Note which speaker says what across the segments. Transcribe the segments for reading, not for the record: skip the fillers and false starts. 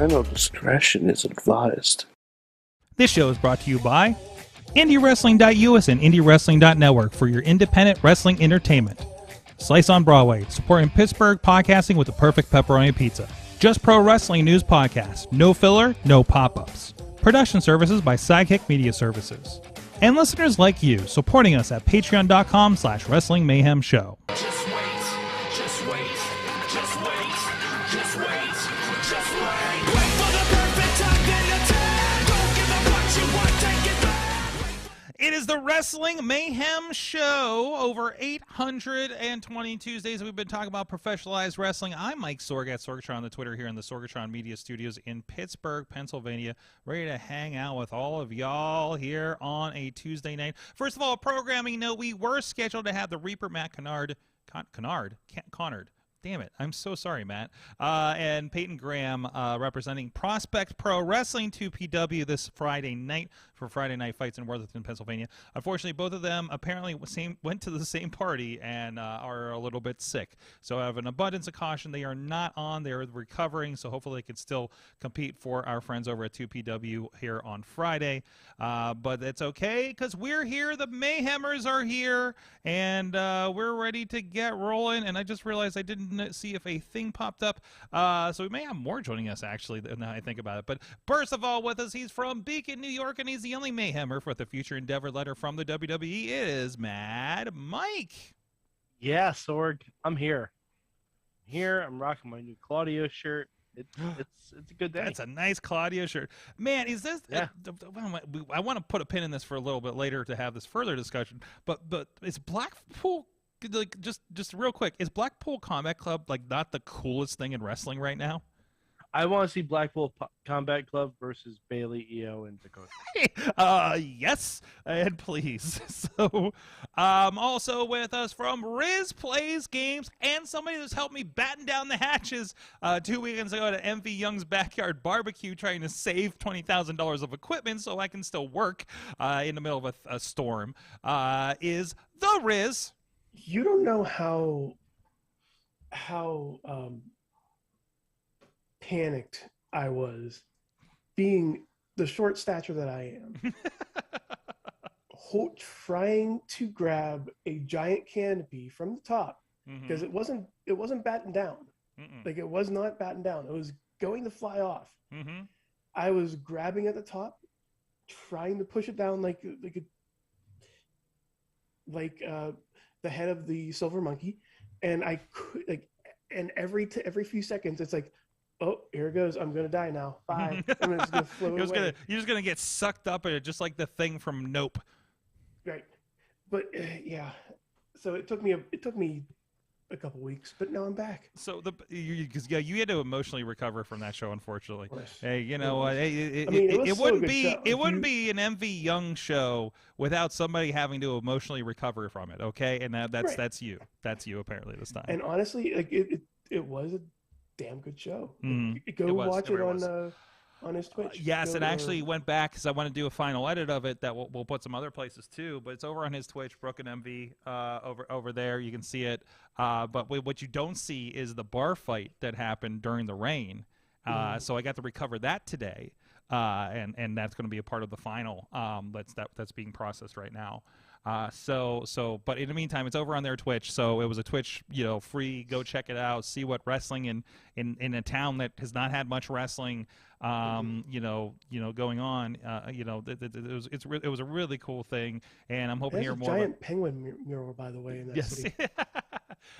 Speaker 1: Parental discretion is advised.
Speaker 2: This show is brought to you by IndyWrestling.us and IndyWrestling.network for your independent wrestling entertainment. Slice on Broadway, supporting Pittsburgh podcasting with the perfect pepperoni pizza. Just Pro Wrestling News Podcast. No filler, no pop-ups. Production services by Sidekick Media Services. And listeners like you, supporting us at patreon.com/Wrestling Mayhem Show.
Speaker 3: Just wait, just wait, just wait, just wait, just wait. Wait for the perfect time, then attack. Don't give up what you want, take it back.
Speaker 2: It is the Wrestling Mayhem Show. Over 820 Tuesdays we've been talking about professionalized wrestling. I'm Mike Sorg at Sorgatron on the Twitter here in the Sorgatron Media Studios in Pittsburgh, Pennsylvania, ready to hang out with all of y'all here on a Tuesday night. First of all, a programming note, we were scheduled to have the Reaper Matt Connard. Damn it. I'm so sorry, Matt. And Peyton Graham representing Prospect Pro Wrestling 2PW this Friday night for Friday Night Fights in Worthington, Pennsylvania. Unfortunately, both of them apparently went to the same party and are a little bit sick. So I have an abundance of caution. They are not on. They're recovering, so hopefully they can still compete for our friends over at 2PW here on Friday. But it's okay because we're here. The Mayhemers are here, and we're ready to get rolling. And I just realized I didn't see if a thing popped up. So we may have more joining us, actually, now I think about it. But first of all, with us, he's from Beacon, New York, and he's the only Mayhemer for the Future Endeavor letter from the WWE. It is Mad Mike.
Speaker 4: Yeah, Sorg, I'm here. I'm rocking my new Claudio shirt. It's a good day.
Speaker 2: That's a nice Claudio shirt. Man, is this...
Speaker 4: Yeah.
Speaker 2: I want to put a pin in this for a little bit later to have this further discussion, but is Blackpool... Like just real quick, is Blackpool Combat Club like not the coolest thing in wrestling right now?
Speaker 4: I want to see Blackpool Combat Club versus Bailey, Io, and Dakota.
Speaker 2: Yes, and please. So, also with us from Riz Plays Games and somebody that's helped me batten down the hatches 2 weekends ago at MV Young's Backyard Barbecue, trying to save $20,000 of equipment so I can still work in the middle of a storm, is the Riz.
Speaker 1: You don't know how panicked I was, being the short stature that I am, trying to grab a giant canopy from the top because it wasn't battened down. Like, it was not battened down. It was going to fly off. I was grabbing at the top, trying to push it down like the head of the silver monkey, and I could and every few seconds it's like, oh, here it goes, I'm gonna die now, bye. I'm just gonna float away.
Speaker 2: You're just gonna get sucked up in it, just like the thing from Nope.
Speaker 1: Right, but yeah, so it took me a couple weeks, but now I'm back.
Speaker 2: So you had to emotionally recover from that show, unfortunately. Hey, you know what?
Speaker 1: It
Speaker 2: wouldn't be an MV Young show without somebody having to emotionally recover from it. Okay, and that's you. That's you apparently this time.
Speaker 1: And honestly, like it was a damn good show. Go watch it on his Twitch.
Speaker 2: Yes, it actually went back because I want to do a final edit of it that we'll put some other places too. But it's over on his Twitch, Broken MV, over there. You can see it. But what you don't see is the bar fight that happened during the rain. So I got to recover that today, and that's going to be a part of the final that's being processed right now. But in the meantime, it's over on their Twitch. So it was a Twitch, free. Go check it out. See what wrestling in a town that has not had much wrestling, going on. It was a really cool thing, and I'm hoping to hear more.
Speaker 1: There's a giant penguin mural, by the way, in that city.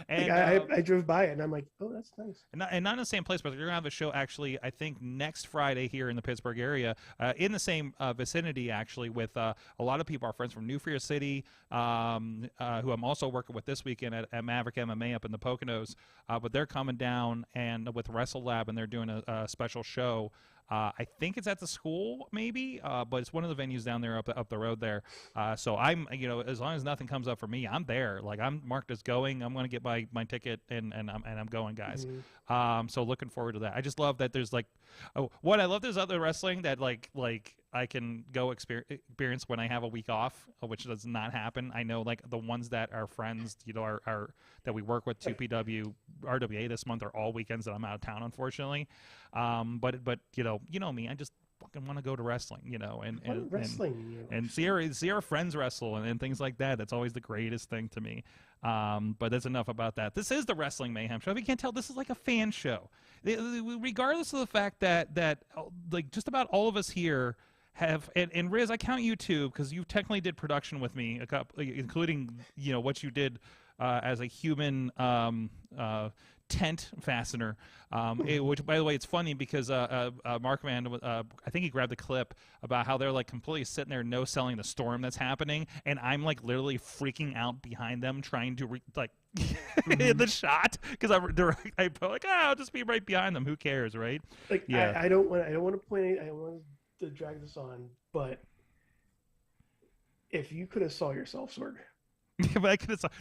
Speaker 2: And
Speaker 1: I drove by it, and I'm like, oh, that's nice.
Speaker 2: And not in the same place, but they're going to have a show, actually, I think next Friday here in the Pittsburgh area, in the same vicinity, actually, with a lot of people, our friends from New Fear City, who I'm also working with this weekend at Maverick MMA up in the Poconos. But they're coming down and with Wrestle Lab, and they're doing a special show. I think it's at the school, maybe, but it's one of the venues down there up the road there. So I'm, as long as nothing comes up for me, I'm there. Like, I'm marked as going. I'm going to get my ticket, and I'm going, guys. So looking forward to that. I just love that there's I love there's other wrestling that I can go experience when I have a week off, which does not happen. I know like the ones that are friends, are that we work with 2PW, RWA this month are all weekends that I'm out of town, unfortunately. But you know me, I just fucking want to go to wrestling, and see our friends wrestle and things like that. That's always the greatest thing to me. But that's enough about that. This is the Wrestling Mayhem Show. If you can't tell, this is like a fan show. Regardless of the fact that like just about all of us here have, and Riz, I count you too, because you technically did production with me, including what you did as a human tent fastener, which, by the way, it's funny because Mark Van, I think he grabbed the clip about how they're like completely sitting there no selling the storm that's happening, and I'm like literally freaking out behind them trying to in the shot because I'm like, I'll just be right behind them. Who cares, right?
Speaker 1: Like, yeah. I don't want to drag this on, but if you could have saw yourself, Sorg.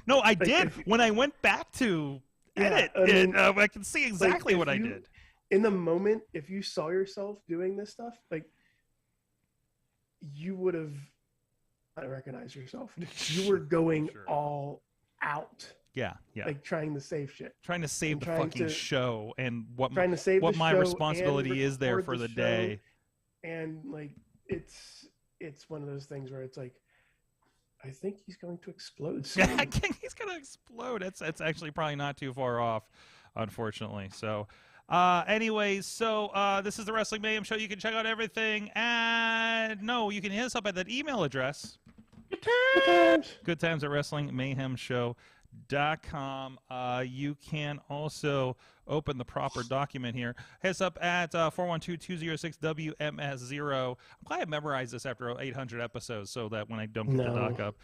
Speaker 2: No, I did when I went back to edit. I can see exactly what I did.
Speaker 1: In the moment, if you saw yourself doing this stuff, like, you would have not recognized yourself. You were going all out.
Speaker 2: Yeah.
Speaker 1: Like trying to save shit.
Speaker 2: Trying to save the fucking show and what my
Speaker 1: show
Speaker 2: responsibility is there for the day.
Speaker 1: And like it's one of those things where it's like, I think he's going to explode soon.
Speaker 2: I think he's going to explode. It's actually probably not too far off, unfortunately. So, anyways, this is the Wrestling Mayhem Show. You can check out everything. You can hit us up at that email address. Good times at WrestlingMayhemShow.com. You can also open the proper document here. Hit us up at 412-206-WMS0. I'm glad I memorized this after 800 episodes so that when I don't get the doc up.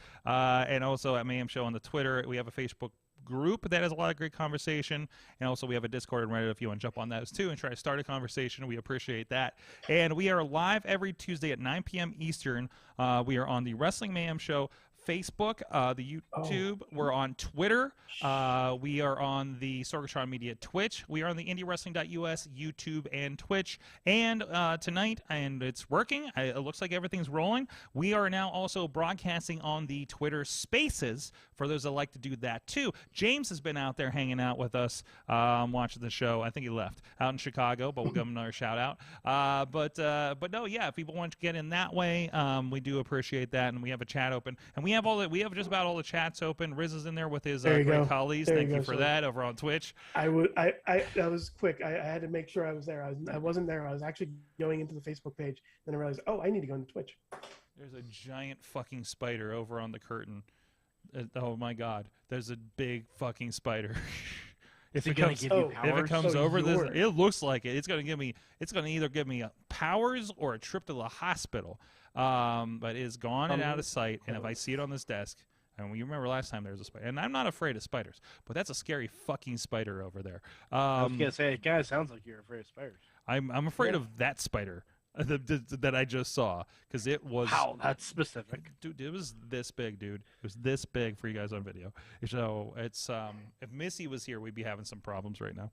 Speaker 2: And also at Mayhem Show on the Twitter. We have a Facebook group that has a lot of great conversation, and also we have a Discord and Reddit if you want to jump on those too and try to start a conversation. We appreciate that. And we are live every Tuesday at 9 p.m. Eastern. We are on the Wrestling Mayhem Show Facebook, the YouTube. We're on Twitter. We are on the Sorgatron Media Twitch. We are on the IndyWrestling.us YouTube and Twitch. And tonight, and it's working. It looks like everything's rolling. We are now also broadcasting on the Twitter Spaces for those that like to do that too. James has been out there hanging out with us, watching the show. I think he left out in Chicago, but we'll give him another shout out. But no, yeah, if people want to get in that way, we do appreciate that, and we have a chat open, and we have just about all the chats open. Riz is in there with his great colleagues. Thank you for that over on Twitch.
Speaker 1: I was quick. I had to make sure I was there. I wasn't there. I was actually going into the Facebook page. Then I realized, I need to go into Twitch.
Speaker 2: There's a giant fucking spider over on the curtain. Oh my God! There's a big fucking spider. If it comes over this, it looks like it. It's gonna either give me powers or a trip to the hospital. But it is gone and out of sight. And if I see it on this desk, and you remember last time there was a spider, and I'm not afraid of spiders, but that's a scary fucking spider over there.
Speaker 4: I was gonna say, it kind of sounds like you're afraid of spiders.
Speaker 2: I'm afraid of that spider that I just saw, because it was.
Speaker 4: Wow, that's specific,
Speaker 2: dude. It was this big, dude. It was this big for you guys on video. So it's if Missy was here, we'd be having some problems right now.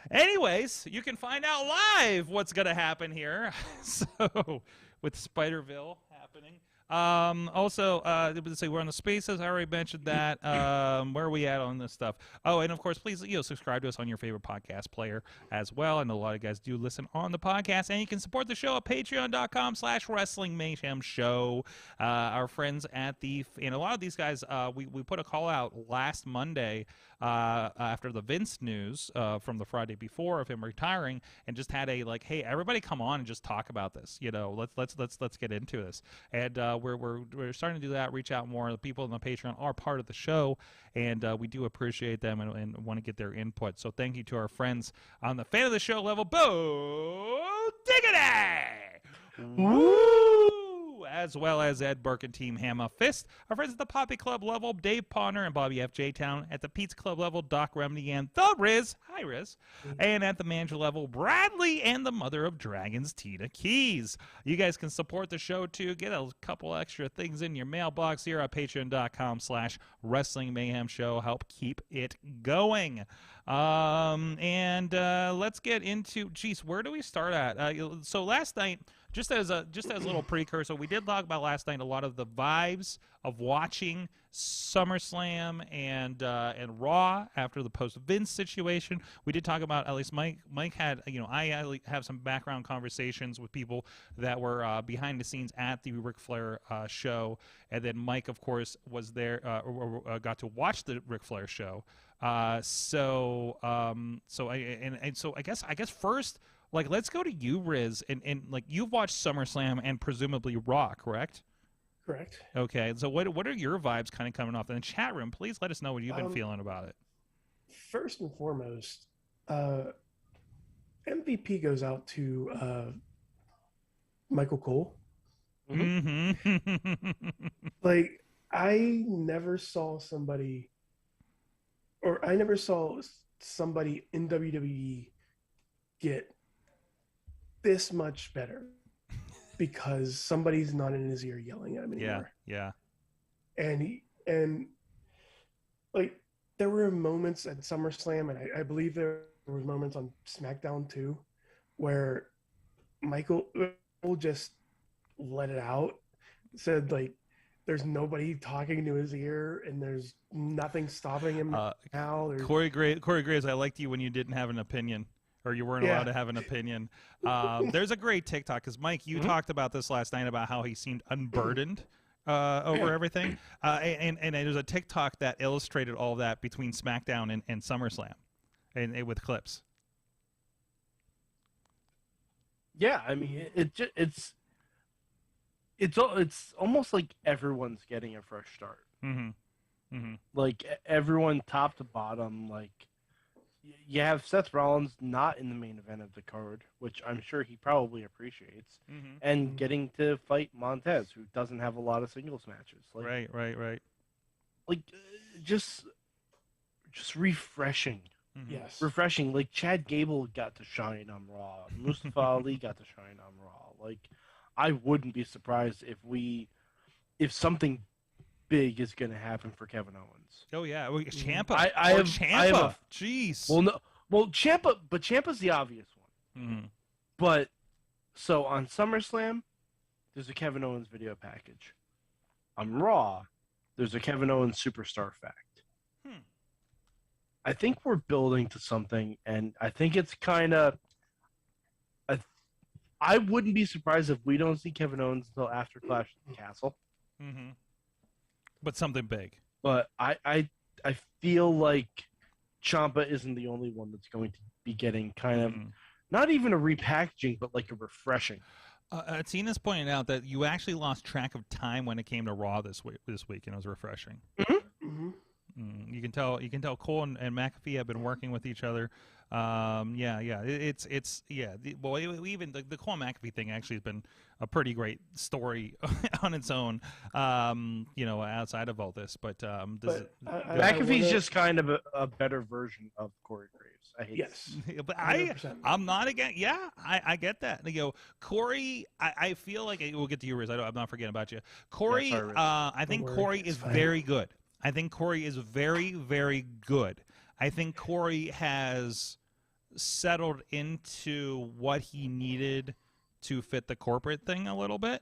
Speaker 2: Anyways, you can find out live what's gonna happen here. So with Spiderville happening. Also, let's see, we're on the Spaces. I already mentioned that. Where are we at on this stuff? Oh, and of course, please subscribe to us on your favorite podcast player as well. I know a lot of guys do listen on the podcast, and you can support the show at patreon.com/Wrestling Mayhem Show. Our friends at and a lot of these guys, we put a call out last Monday after the Vince news from the Friday before of him retiring, and just had a hey, everybody come on and just talk about this. Let's get into this. And we're starting to do that. Reach out more. The people on the Patreon are part of the show, and we do appreciate them and want to get their input. So thank you to our friends on the fan of the show level. Boo diggity! Woo! As well as Ed Burke and Team Hammer Fist. Our friends at the Poppy Club level, Dave Ponder and Bobby F. J-Town. At the Pizza Club level, Doc Remedy and The Riz. Hi, Riz. And at the manager level, Bradley and the Mother of Dragons, Tina Keys. You guys can support the show, too. Get a couple extra things in your mailbox here at patreon.com/Wrestling Mayhem Show. Help keep it going. And let's get into, where do we start at? So last night, just as a little precursor, we did talk about last night a lot of the vibes of watching SummerSlam and Raw after the post Vince situation. We did talk about, at least Mike had, I have some background conversations with people that were behind the scenes at the Ric Flair show, and then Mike, of course, was there, got to watch the Ric Flair show. So I guess first, like, let's go to you, Riz, and like, you've watched SummerSlam and presumably Raw, correct?
Speaker 1: Correct.
Speaker 2: Okay, so what are your vibes kind of coming off in the chat room? Please let us know what you've been feeling about it.
Speaker 1: First and foremost, MVP goes out to Michael Cole.
Speaker 2: Mm-hmm.
Speaker 1: Like, I never saw somebody in WWE get this much better because somebody's not in his ear yelling at him anymore.
Speaker 2: Yeah.
Speaker 1: And like, there were moments at SummerSlam, and I believe there were moments on SmackDown too, where Michael just let it out, said, like, there's nobody talking to his ear, and there's nothing stopping him now.
Speaker 2: Corey Graves, I liked you when you didn't have an opinion, or you weren't allowed to have an opinion. There's a great TikTok, because Mike, you talked about this last night about how he seemed unburdened over everything, and there's a TikTok that illustrated all of that between SmackDown and SummerSlam, and with clips.
Speaker 4: Yeah, I mean, it's almost like everyone's getting a fresh start.
Speaker 2: Mm-hmm. Mm-hmm.
Speaker 4: Like, everyone top to bottom. Like, you have Seth Rollins not in the main event of the card, which I'm sure he probably appreciates, and getting to fight Montez, who doesn't have a lot of singles matches. Like,
Speaker 2: Right.
Speaker 4: Like, just refreshing.
Speaker 2: Mm-hmm.
Speaker 1: Yes.
Speaker 4: Refreshing. Like, Chad Gable got to shine on Raw. Mustafa Ali got to shine on Raw. Like, I wouldn't be surprised if something big is going to happen for Kevin Owens.
Speaker 2: Oh yeah, Ciampa.
Speaker 4: I have
Speaker 2: jeez.
Speaker 4: Ciampa's the obvious one.
Speaker 2: Mm-hmm.
Speaker 4: But so on SummerSlam, there's a Kevin Owens video package. On Raw, there's a Kevin Owens superstar fact. I think we're building to something, and I think it's kind of. I wouldn't be surprised if we don't see Kevin Owens until after Clash at the Castle.
Speaker 2: Mm-hmm. But something big.
Speaker 4: But I feel like Ciampa isn't the only one that's going to be getting kind of not even a repackaging, but like a refreshing.
Speaker 2: Tina's pointed out that you actually lost track of time when it came to Raw this week, and it was refreshing. You can tell Cole and McAfee have been working with each other. Even the Cole McAfee thing actually has been a pretty great story on its own. Outside of all this, but
Speaker 4: McAfee's just kind of a better version of Corey Graves. I hate
Speaker 1: yes,
Speaker 2: but I'm not against. Yeah, I get that. Corey, I feel like we'll get to you, Riz. I'm not forgetting about you, Corey.
Speaker 4: Yeah, sorry,
Speaker 2: I think Corey is very good. I think Corey is very, very good. I think Corey has settled into what he needed to fit the corporate thing a little bit,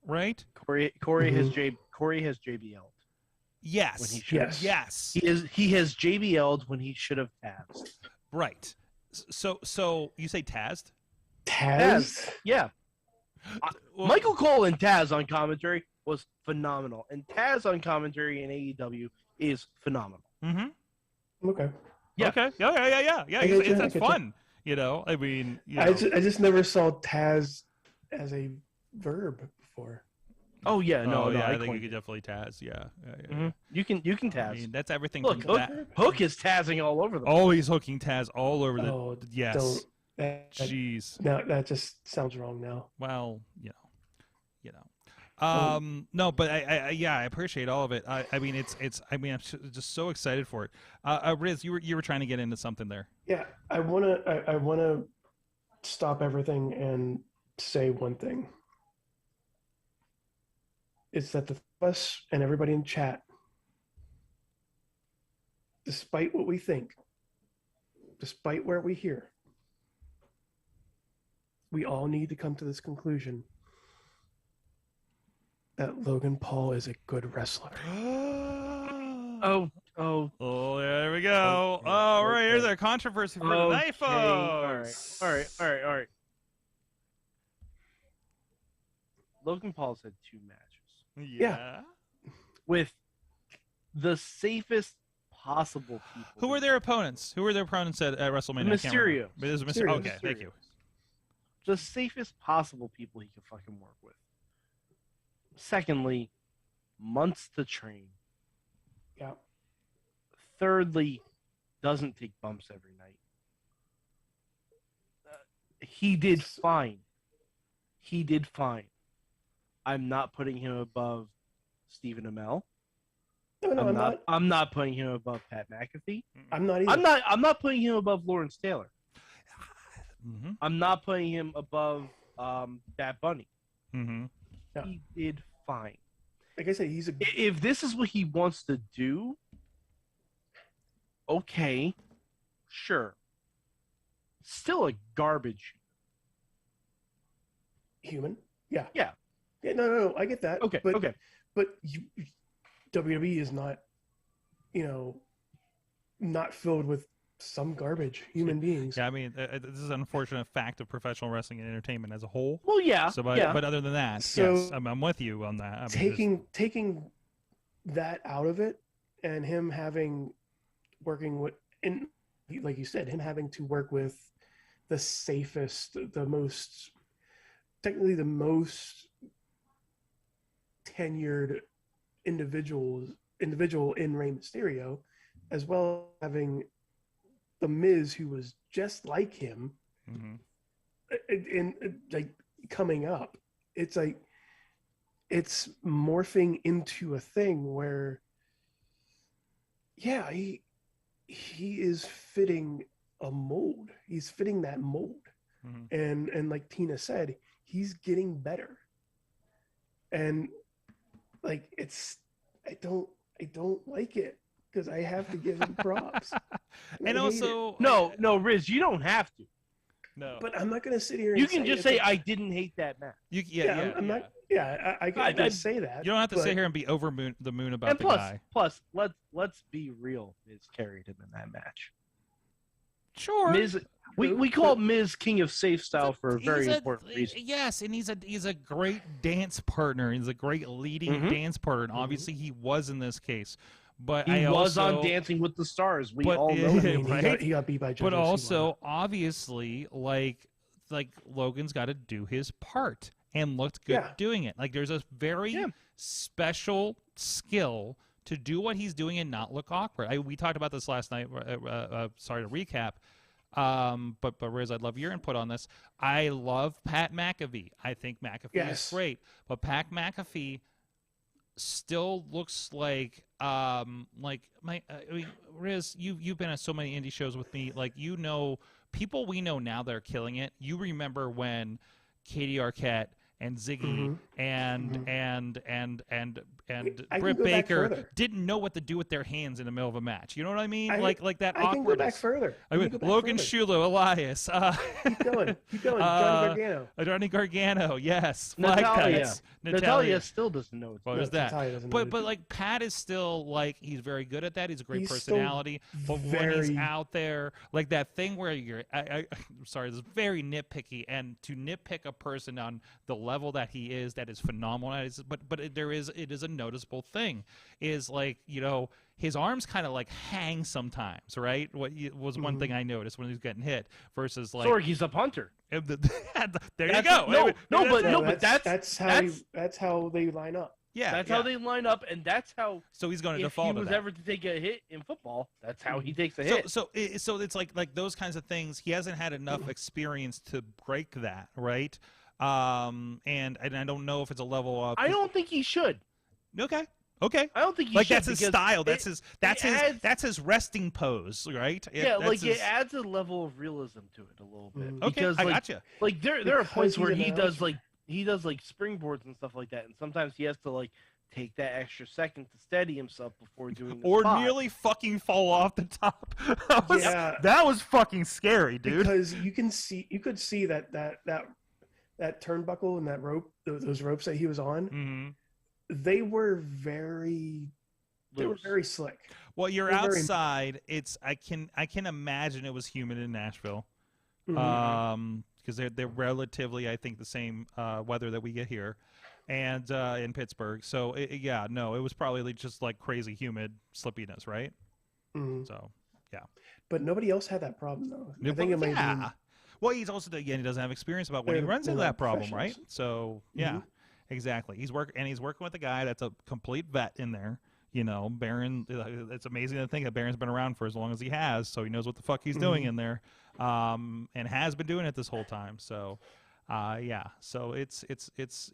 Speaker 2: right?
Speaker 4: Corey has JBL'd.
Speaker 2: Yes.
Speaker 4: When he should.
Speaker 2: Yes.
Speaker 4: He has JBL'd when he should have Taz'd.
Speaker 2: Right. So you say Taz'd?
Speaker 1: Taz?
Speaker 4: Yeah. Michael Cole and Taz on commentary was phenomenal, and Taz on commentary in AEW is phenomenal.
Speaker 2: Mm-hmm.
Speaker 1: Okay.
Speaker 2: Yeah. Okay. Yeah. It's fun. I mean,
Speaker 1: I just never saw Taz as a verb before.
Speaker 4: Oh yeah, no.
Speaker 2: I think you could definitely Taz. Yeah.
Speaker 4: Mm-hmm. You can Taz.
Speaker 2: I mean, that's everything.
Speaker 4: Look, Hook is Tazzing all over the.
Speaker 2: Oh, he's hooking Taz all over the.
Speaker 1: Oh,
Speaker 2: yes. Jeez.
Speaker 1: No, that just sounds wrong now.
Speaker 2: Well, no, but I appreciate all of it. I mean, I'm just so excited for it. Riz, you were trying to get into something there.
Speaker 1: Yeah, I wanna stop everything and say one thing. It's that the us and everybody in chat, despite what we think, despite where we hear, we all need to come to this conclusion that Logan Paul is a good wrestler.
Speaker 4: Oh,
Speaker 2: there we go.
Speaker 4: Okay,
Speaker 2: All right, here's
Speaker 4: okay.
Speaker 2: our controversy for tonight, folks.
Speaker 4: All right. Logan Paul's had 2 matches.
Speaker 2: Yeah.
Speaker 4: With the safest possible people.
Speaker 2: Who were their opponents? Who were their opponents at WrestleMania?
Speaker 4: Mysterio.
Speaker 2: It was
Speaker 1: Mysterio.
Speaker 2: Okay, thank you.
Speaker 4: The safest possible people he could fucking work with. Secondly, months to train.
Speaker 1: Yeah.
Speaker 4: Thirdly, doesn't take bumps every night. He did fine. I'm not putting him above Stephen Amell.
Speaker 1: No,
Speaker 4: I'm not putting him above Pat McAfee.
Speaker 1: I'm not either.
Speaker 4: I'm not putting him above Lawrence Taylor.
Speaker 2: Mm-hmm.
Speaker 4: I'm not putting him above Bad Bunny.
Speaker 2: Mm-hmm.
Speaker 1: Yeah.
Speaker 4: He did fine.
Speaker 1: Like I said, he's a.
Speaker 4: If this is what he wants to do, okay, sure. Still a garbage
Speaker 1: human. Yeah.
Speaker 4: Yeah.
Speaker 1: Yeah. No. I get that.
Speaker 4: Okay.
Speaker 1: But,
Speaker 4: okay.
Speaker 1: But WWE is not, not filled with some garbage human beings.
Speaker 2: Yeah, I mean, this is an unfortunate fact of professional wrestling and entertainment as a whole.
Speaker 4: Well, yeah.
Speaker 2: So, but,
Speaker 4: yeah.
Speaker 2: but other than that,
Speaker 1: So,
Speaker 2: yes, I'm with you on that. I mean,
Speaker 1: taking that out of it, and him working with, and like you said, him having to work with the safest, the most tenured individual in Rey Mysterio, as well as having the Miz, who was just like him, and like coming up, it's like it's morphing into a thing where, yeah, he is fitting a mold. He's fitting that mold, and like Tina said, he's getting better, and like I don't like it because I have to give him props.
Speaker 2: And also,
Speaker 4: no, Riz, you don't have to.
Speaker 2: No,
Speaker 1: but I'm not going to sit here.
Speaker 4: You can just say I didn't hate that match.
Speaker 1: I'm not. Yeah, I can just say that.
Speaker 2: You don't have to sit here and be over the moon about
Speaker 4: and
Speaker 2: the
Speaker 4: plus,
Speaker 2: guy.
Speaker 4: Plus, let's be real. Miz carried him in that match.
Speaker 2: Sure.
Speaker 4: Miz, we call Miz King of Safe Style for a very important reason.
Speaker 2: Yes, and he's a great dance partner. He's a great leading dance partner, and obviously he was in this case. But
Speaker 4: he was on Dancing with the Stars. We all know that.
Speaker 2: Right?
Speaker 1: He got beat by Juggles.
Speaker 2: But also, obviously, like Logan's got to do his part and looked good doing it. Like there's a very special skill to do what he's doing and not look awkward. We talked about this last night. Sorry to recap. But Riz, I'd love your input on this. I love Pat McAfee. I think McAfee is great, but Pat McAfee still looks like Riz, you've been at so many indie shows with me. Like, people we know now that are killing it. You remember when Katie Arquette and Ziggy and Britt Baker didn't know what to do with their hands in the middle of a match. You know what I mean? Like that awkwardness.
Speaker 1: I can go back further.
Speaker 2: Logan Shulo, Elias.
Speaker 1: Keep going. Johnny Gargano.
Speaker 2: Johnny Gargano, yes.
Speaker 4: Natalia still doesn't know.
Speaker 2: Well, there's that. But like Pat is still like, he's very good at that. He's a great personality. But when he's out there, like that thing where I'm sorry, this is very nitpicky, and to nitpick a person on the level that he is, that is phenomenal. But it is a noticeable thing, is like, his arms kind of like hang sometimes, right? What was one thing I noticed when he was getting hit versus like
Speaker 4: Sorky's a punter.
Speaker 2: There you go.
Speaker 4: But that's
Speaker 1: how they line up.
Speaker 2: Yeah,
Speaker 4: that's how they line up, and that's how.
Speaker 2: So he's going to default.
Speaker 4: If he was ever to take a hit in football, that's how he takes a hit.
Speaker 2: So it's like those kinds of things. He hasn't had enough experience to break that, right? And I don't know if it's a level of.
Speaker 4: I don't think he should.
Speaker 2: Okay.
Speaker 4: I don't think he
Speaker 2: like
Speaker 4: should.
Speaker 2: That's his style. That's his resting pose, right?
Speaker 4: It adds a level of realism to it a little bit.
Speaker 2: Okay,
Speaker 4: because,
Speaker 2: I gotcha.
Speaker 4: Like there are points where he does like springboards and stuff like that, and sometimes he has to like take that extra second to steady himself before doing the
Speaker 2: or
Speaker 4: spot.
Speaker 2: nearly fucking fall off the top.
Speaker 1: Yeah.
Speaker 2: That was fucking scary, dude.
Speaker 1: Because you could see that turnbuckle and that rope, those ropes that he was on, they were very slick.
Speaker 2: Well, you're outside. I can imagine it was humid in Nashville. Because they're relatively, I think, the same weather that we get here, and in Pittsburgh. So it was probably just like crazy humid slippiness, right? So yeah.
Speaker 1: But nobody else had that problem though. I think it might be.
Speaker 2: Well, he's also he doesn't have experience about when he runs into that problem, right? So yeah, exactly. He's working with a guy that's a complete vet in there. You know, Baron. It's amazing to think that Baron's been around for as long as he has, so he knows what the fuck he's doing in there, and has been doing it this whole time. So, so it's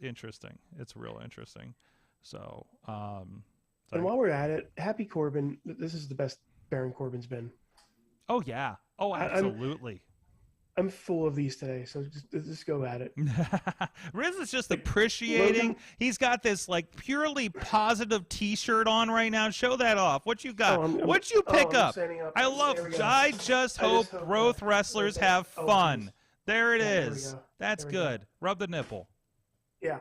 Speaker 2: interesting. It's real interesting. So,
Speaker 1: and while we're at it, Happy Corbin. This is the best Baron Corbin's been.
Speaker 2: Oh yeah. Oh, absolutely.
Speaker 1: I'm full of these today, so just go at it.
Speaker 2: Riz is just appreciating.
Speaker 1: Logan,
Speaker 2: he's got this like purely positive T-shirt on right now. Show that off. What you got? What'd you pick up? I just hope both wrestlers have fun. There it is. That's good. Rub the nipple.
Speaker 1: Yeah.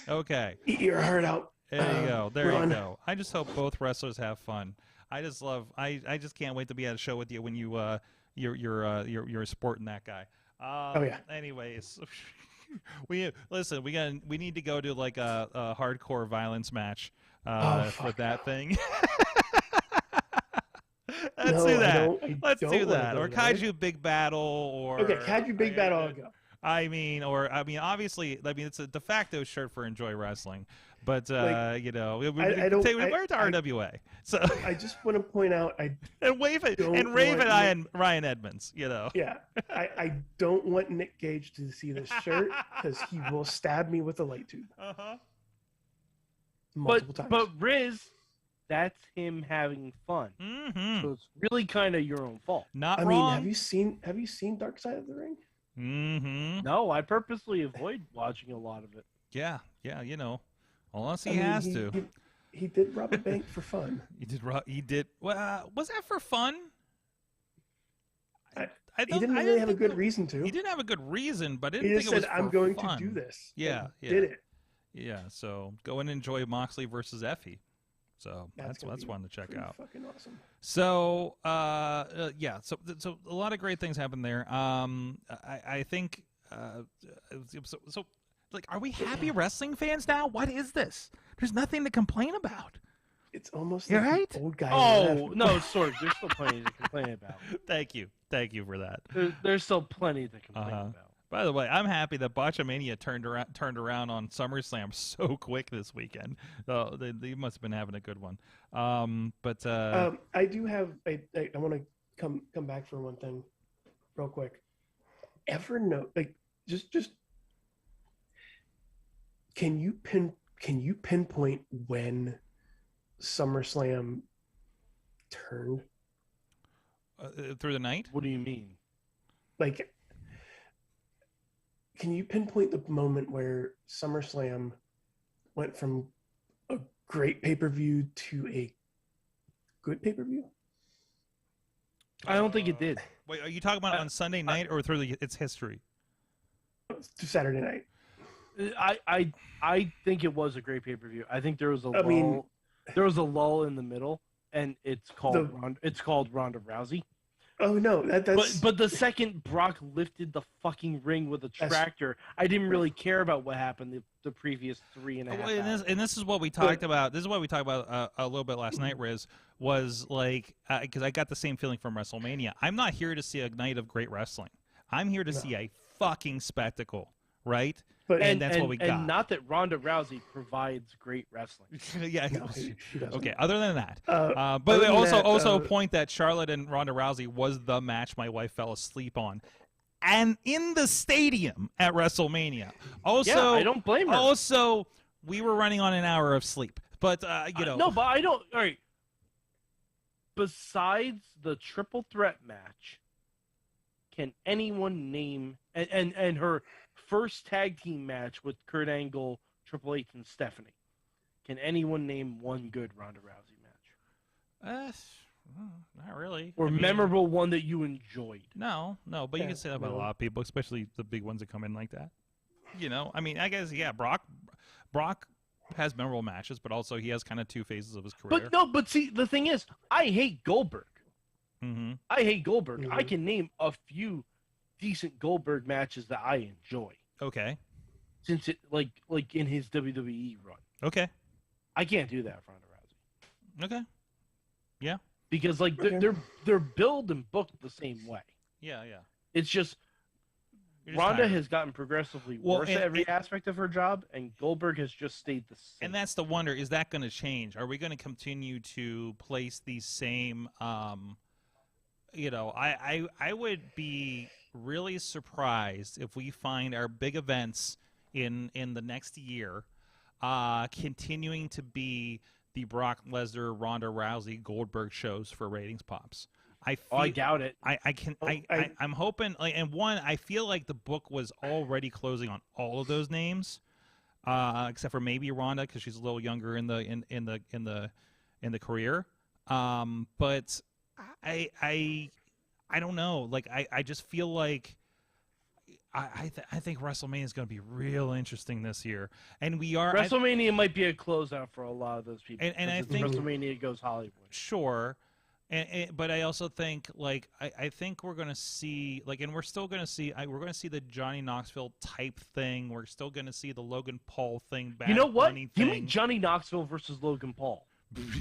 Speaker 2: Okay.
Speaker 1: Eat your heart out.
Speaker 2: There you go. There you go. I just hope both wrestlers have fun. I just can't wait to be at a show with you when you you're sporting that guy. Anyways, we need to go to like a hardcore violence match for that thing. Let's do that. Let's do that. Or Kaiju Big Battle, or
Speaker 1: Kaiju Big Battle. I'll go.
Speaker 2: Obviously, it's a de facto shirt for Enjoy Wrestling, but wear it to RWA. So
Speaker 1: I just want to point out,
Speaker 2: and wave it and rave at Ryan Edmonds.
Speaker 1: Yeah, I don't want Nick Gage to see this shirt because he will stab me with a light tube. Multiple times.
Speaker 4: But Riz, that's him having fun. So it's really kind of your own fault.
Speaker 2: Not wrong.
Speaker 1: Have you seen Dark Side of the Ring?
Speaker 4: No, I purposely avoid watching a lot of it.
Speaker 2: Yeah, unless he has to.
Speaker 1: He did rob a bank for fun.
Speaker 2: He did. Well, was that for fun?
Speaker 1: He didn't really have a good reason to.
Speaker 2: He didn't have a good reason, but I
Speaker 1: he
Speaker 2: didn't
Speaker 1: just
Speaker 2: think it was
Speaker 1: said, "I'm going to do this."
Speaker 2: Yeah,
Speaker 1: did it.
Speaker 2: Yeah, so go and enjoy Moxley versus Effie. So that's one to check out.
Speaker 1: Fucking awesome.
Speaker 2: So so a lot of great things happen there. I think so like, are we happy wrestling fans now? What is this? There's nothing to complain about.
Speaker 1: It's almost
Speaker 2: You're
Speaker 1: like
Speaker 2: right.
Speaker 1: Old guy.
Speaker 4: Oh no, Sorg, there's still plenty to complain about.
Speaker 2: Thank you for that.
Speaker 4: There's still plenty to complain about.
Speaker 2: By the way, I'm happy that Botchamania turned around on SummerSlam so quick this weekend. They must have been having a good one.
Speaker 1: I do have. I want to come back for one thing, real quick. Ever know, like, just can you pinpoint when SummerSlam turned
Speaker 2: through the night?
Speaker 4: What do you mean?
Speaker 1: Like, can you pinpoint the moment where SummerSlam went from a great pay-per-view to a good pay-per-view?
Speaker 4: I don't think it did.
Speaker 2: Wait, are you talking about on Sunday night or through its history?
Speaker 1: To Saturday night.
Speaker 4: I think it was a great pay-per-view. I think there was a lull. There was a lull in the middle, and it's called Ronda Rousey.
Speaker 1: Oh no, that's.
Speaker 4: But the second Brock lifted the fucking ring with a tractor, I didn't really care about what happened the previous 3.5 hours.
Speaker 2: And this is what we talked about. This is what we talked about a little bit last night, Riz. Was like, because I got the same feeling from WrestleMania. I'm not here to see a night of great wrestling. I'm here to see a fucking spectacle, right? And that's what we got.
Speaker 4: And not that Ronda Rousey provides great wrestling.
Speaker 2: Yeah.
Speaker 1: No, she doesn't.
Speaker 2: Okay. Other than that, but also point that Charlotte and Ronda Rousey was the match my wife fell asleep on, and in the stadium at WrestleMania. Also,
Speaker 4: I don't blame her.
Speaker 2: Also, we were running on an hour of sleep, but
Speaker 4: No, but I don't. All right. Besides the triple threat match, can anyone name and her first tag team match with Kurt Angle, Triple H, and Stephanie? Can anyone name one good Ronda Rousey match?
Speaker 2: Not really.
Speaker 4: Or memorable one that you enjoyed?
Speaker 2: No, but you can say that about a lot of people, especially the big ones that come in like that. I mean, I guess, yeah, Brock has memorable matches, but also he has kind of two phases of his career.
Speaker 4: But see, the thing is, I hate Goldberg.
Speaker 2: Mm-hmm.
Speaker 4: I hate Goldberg.
Speaker 1: Mm-hmm.
Speaker 4: I can name a few decent Goldberg matches that I enjoy.
Speaker 2: Okay.
Speaker 4: Since it like in his WWE run.
Speaker 2: Okay.
Speaker 4: I can't do that for Ronda Rousey.
Speaker 2: Okay. Yeah.
Speaker 4: Because they're billed and booked the same way.
Speaker 2: Yeah.
Speaker 4: It's just Ronda has gotten progressively worse at every aspect of her job, and Goldberg has just stayed the same.
Speaker 2: And that's the wonder: is that going to change? Are we going to continue to place these same? I would be really surprised if we find our big events in the next year continuing to be the Brock Lesnar, Ronda Rousey, Goldberg shows for ratings pops. I
Speaker 4: doubt it.
Speaker 2: I'm hoping, and one, I feel like the book was already closing on all of those names, except for maybe Ronda because she's a little younger in the career. But I don't know. Like I just feel like I think WrestleMania is going to be real interesting this year, and
Speaker 4: WrestleMania might be a closeout for a lot of those people.
Speaker 2: And I think
Speaker 4: WrestleMania goes Hollywood.
Speaker 2: Sure. But I also think, like, I think we're going to see, like, and we're still going to see, we're going to see the Johnny Knoxville type thing. We're still going to see the Logan Paul thing.
Speaker 4: You know what? Give me Johnny Knoxville versus Logan Paul.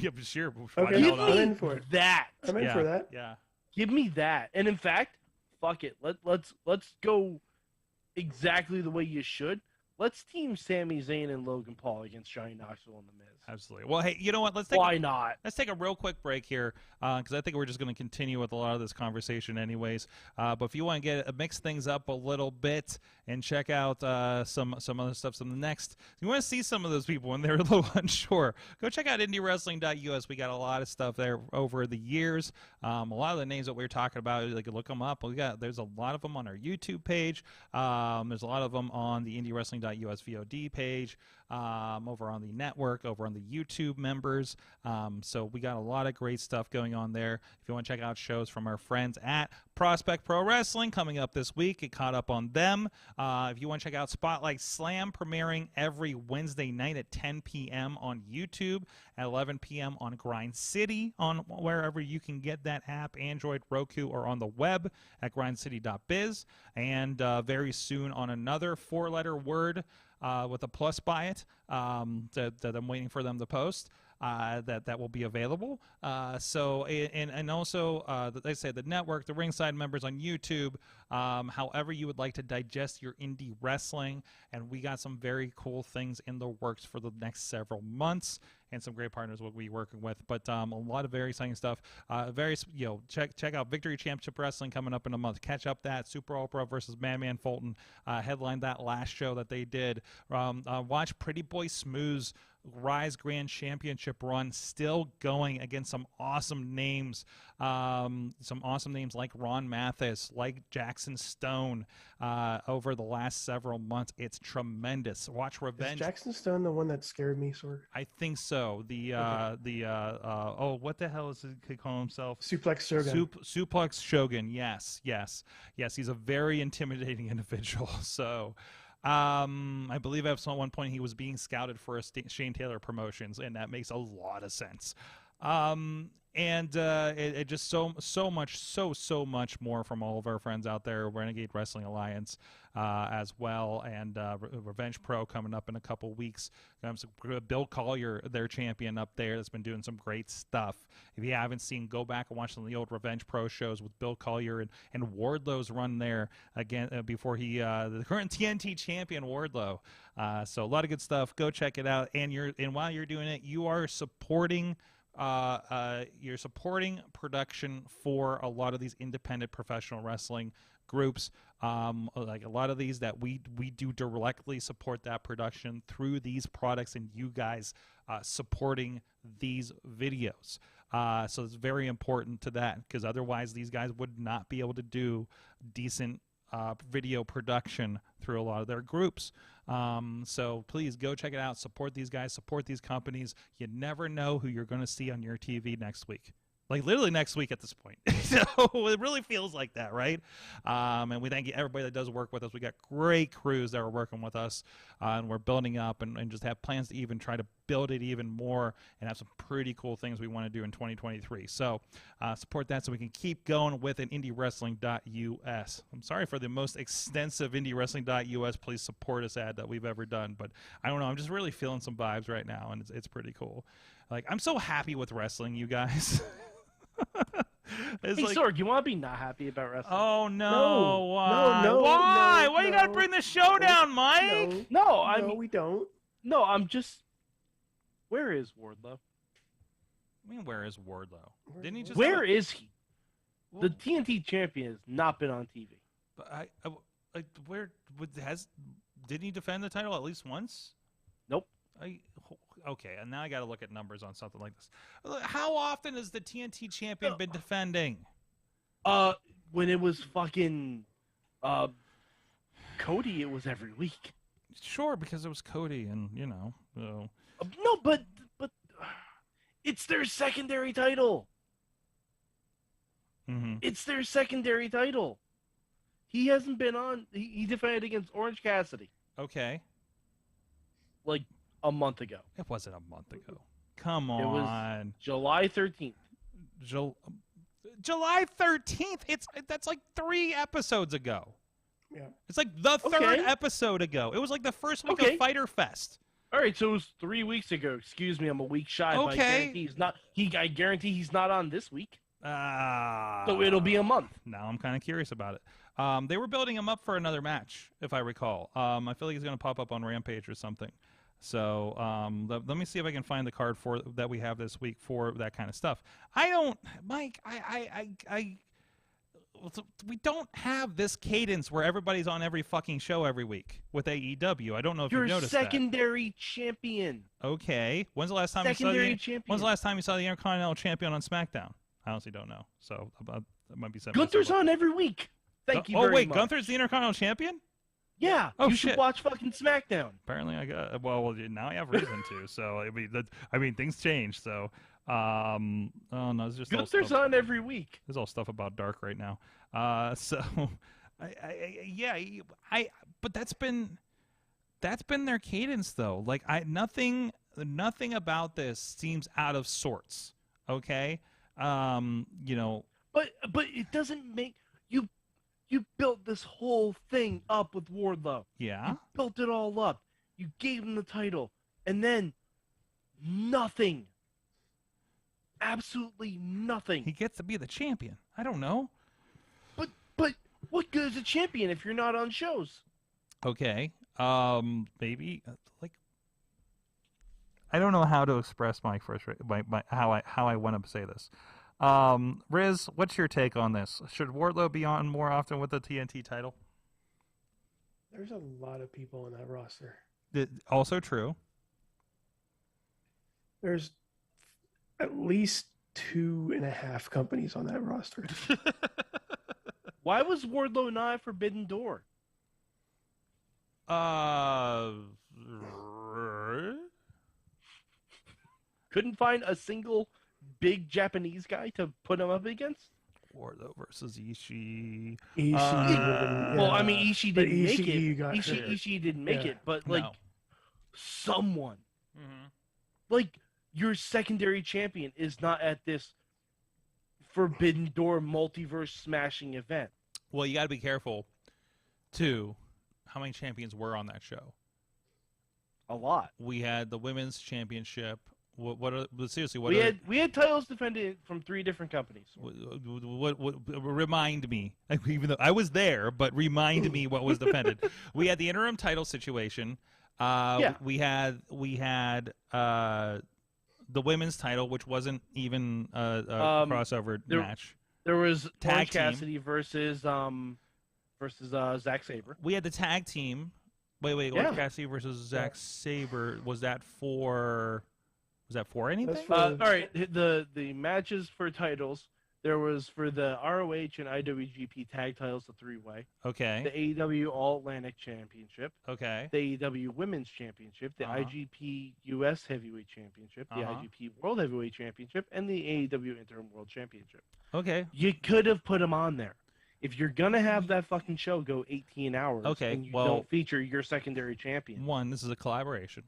Speaker 2: Yeah, sure.
Speaker 1: Okay, I'm in for it.
Speaker 4: That.
Speaker 1: I'm in for that.
Speaker 2: Yeah.
Speaker 4: Give me that. And in fact, fuck it. Let's go exactly the way you should. Let's team Sami Zayn and Logan Paul against Johnny Knoxville and The Miz.
Speaker 2: Absolutely. Well, hey, you know what?
Speaker 4: Why not?
Speaker 2: Let's take a real quick break here because I think we're just going to continue with a lot of this conversation anyways. But if you want to mix things up a little bit and check out some other stuff, you want to see some of those people when they're a little unsure, go check out IndyWrestling.us. We got a lot of stuff there over the years. A lot of the names that we were talking about, like, look them up. There's a lot of them on our YouTube page. There's a lot of them on the IndyWrestling.us VOD page, over on the network, over on the YouTube members. So we got a lot of great stuff going on there. If you want to check out shows from our friends at Prospect Pro Wrestling coming up this week, get caught up on them. If you want to check out Spotlight Slam premiering every Wednesday night at 10 p.m. on YouTube, at 11 p.m. on Grind City, on wherever you can get that app, Android, Roku, or on the web at grindcity.biz. And very soon on another four-letter word with a plus by it that I'm waiting for them to post. That will be available. Also, like I say, the network, the Ringside members on YouTube, however you would like to digest your indie wrestling, and we got some very cool things in the works for the next several months, and some great partners we'll be working with. But a lot of very exciting stuff. Check out Victory Championship Wrestling coming up in a month. Catch up that Super Oprah versus Madman Fulton headlined that last show that they did. Watch Pretty Boy Smooth's Rise Grand Championship run still going against some awesome names like Ron Mathis, like Jackson Stone over the last several months. It's tremendous. Watch Revenge.
Speaker 1: Is Jackson Stone the one that scared me, sort of?
Speaker 2: I think so. What the hell is he call himself?
Speaker 1: Suplex Shogun.
Speaker 2: Suplex Shogun. Yes. He's a very intimidating individual. So. I believe at one point he was being scouted for a Shane Taylor Promotions, and that makes a lot of sense. It just so much more from all of our friends out there, Renegade Wrestling Alliance as well, and Revenge Pro coming up in a couple weeks. Bill Collier, their champion up there, that's been doing some great stuff. If you haven't seen, go back and watch some of the old Revenge Pro shows with Bill Collier and Wardlow's run there again before he the current TNT champion Wardlow. So a lot of good stuff. Go check it out, and while you're doing it, you are supporting. You're supporting production for a lot of these independent professional wrestling groups, like a lot of these that we do directly support that production through these products and you guys supporting these videos. So it's very important to that, because otherwise these guys would not be able to do decent video production through a lot of their groups. So please go check it out. Support these guys. Support these companies. You never know who you're going to see on your TV next week. Like literally next week at this point. So it really feels like that, right? And we thank everybody that does work with us. We got great crews that are working with us, and we're building up and just have plans to even try to build it even more and have some pretty cool things we want to do in 2023. So support that so we can keep going with an IndyWrestling.us. I'm sorry for the most extensive IndyWrestling.us please support us ad that we've ever done, but I don't know. I'm just really feeling some vibes right now, and it's pretty cool. Like, I'm so happy with wrestling, you guys.
Speaker 4: Hey, Sorg, you want to be not happy about wrestling?
Speaker 2: Oh, no.
Speaker 1: No.
Speaker 2: Why?
Speaker 1: No,
Speaker 2: Why?
Speaker 1: no,
Speaker 2: Why you got to bring the show down, Mike?
Speaker 4: No,
Speaker 1: we don't.
Speaker 4: No, I'm just... Where is Wardlow?
Speaker 2: I mean, where is Wardlow? Didn't he just...
Speaker 4: Where is he? The TNT champion has not been on TV.
Speaker 2: But didn't he defend the title at least once?
Speaker 4: Nope.
Speaker 2: Okay, and now I got to look at numbers on something like this. How often has the TNT champion been defending?
Speaker 4: When it was fucking Cody, it was every week.
Speaker 2: Sure, because it was Cody, and So.
Speaker 4: No, but it's their secondary title.
Speaker 2: Mm-hmm.
Speaker 4: It's their secondary title. He hasn't been on. He defended against Orange Cassidy.
Speaker 2: Okay.
Speaker 4: Like a month ago.
Speaker 2: It wasn't a month ago. Come on.
Speaker 4: It was July 13th.
Speaker 2: July 13th. That's like 3 episodes ago.
Speaker 1: Yeah.
Speaker 2: It's like the third episode ago. It was like the first week of Fyter Fest.
Speaker 4: All right, so it was 3 weeks ago. Excuse me, I'm a week shy.
Speaker 2: Okay.
Speaker 4: But I guarantee he's not on this week. So it'll be a month.
Speaker 2: Now I'm kind of curious about it. They were building him up for another match, if I recall. I feel like he's going to pop up on Rampage or something. So let me see if I can find the card that we have this week for that kind of stuff. We don't have this cadence where everybody's on every fucking show every week with AEW. I don't know if you've noticed that.
Speaker 4: You're secondary champion.
Speaker 2: Okay. When's the last time you saw the Intercontinental Champion on SmackDown? I honestly don't know. So that might be something.
Speaker 4: Gunther's on every week. Thank you very much.
Speaker 2: Gunther's the Intercontinental Champion?
Speaker 4: Yeah.
Speaker 2: Oh,
Speaker 4: you should watch fucking SmackDown.
Speaker 2: Apparently I got. Well, now I have reason to. So I mean, things change. So oh no, it's just
Speaker 4: Gunther's on every week.
Speaker 2: There's all stuff about Dark right now. So but that's been their cadence though. Like nothing about this seems out of sorts. Okay.
Speaker 4: But it doesn't make you built this whole thing up with Wardlow.
Speaker 2: Yeah.
Speaker 4: You built it all up. You gave him the title, and then nothing. Absolutely nothing.
Speaker 2: He gets to be the champion. I don't know.
Speaker 4: But what good is a champion if you're not on shows?
Speaker 2: Okay. Maybe I don't know how to express my how I want to say this. Riz, what's your take on this? Should Wardlow be on more often with the TNT title?
Speaker 1: There's a lot of people on that roster.
Speaker 2: Also true.
Speaker 1: There's at least 2.5 companies on that roster.
Speaker 4: Why was Wardlow not at Forbidden Door? Couldn't find a single big Japanese guy to put him up against?
Speaker 2: Wardlow versus Ishii.
Speaker 4: Well, I mean, Ishii didn't make it.
Speaker 1: Ishii
Speaker 4: didn't make it, but someone.
Speaker 2: Mm-hmm.
Speaker 4: Like, your secondary champion is not at this Forbidden Door multiverse smashing event.
Speaker 2: Well, you got to be careful, too, how many champions were on that show.
Speaker 4: A lot.
Speaker 2: We had the women's championship. Seriously,
Speaker 4: we had titles defended from 3 different companies.
Speaker 2: What remind me, even though I was there, but remind me what was defended. We had the interim title situation. We had the women's title, which wasn't even a crossover match.
Speaker 4: There was Orange Cassidy versus Zack Sabre.
Speaker 2: We had the tag team. Wait, Orange Cassidy versus Zack Sabre. Was that for anything?
Speaker 4: All right, the matches for titles There was for the ROH and IWGP tag titles, the 3-way.
Speaker 2: Okay.
Speaker 4: The AEW All Atlantic Championship.
Speaker 2: Okay.
Speaker 4: The AEW Women's Championship. The IGP US Heavyweight Championship. The IGP World Heavyweight Championship. And the AEW Interim World Championship.
Speaker 2: Okay.
Speaker 4: You could have put them on there. If you're going to have that fucking show go 18 hours and you don't feature your secondary champion.
Speaker 2: One, this is a collaboration.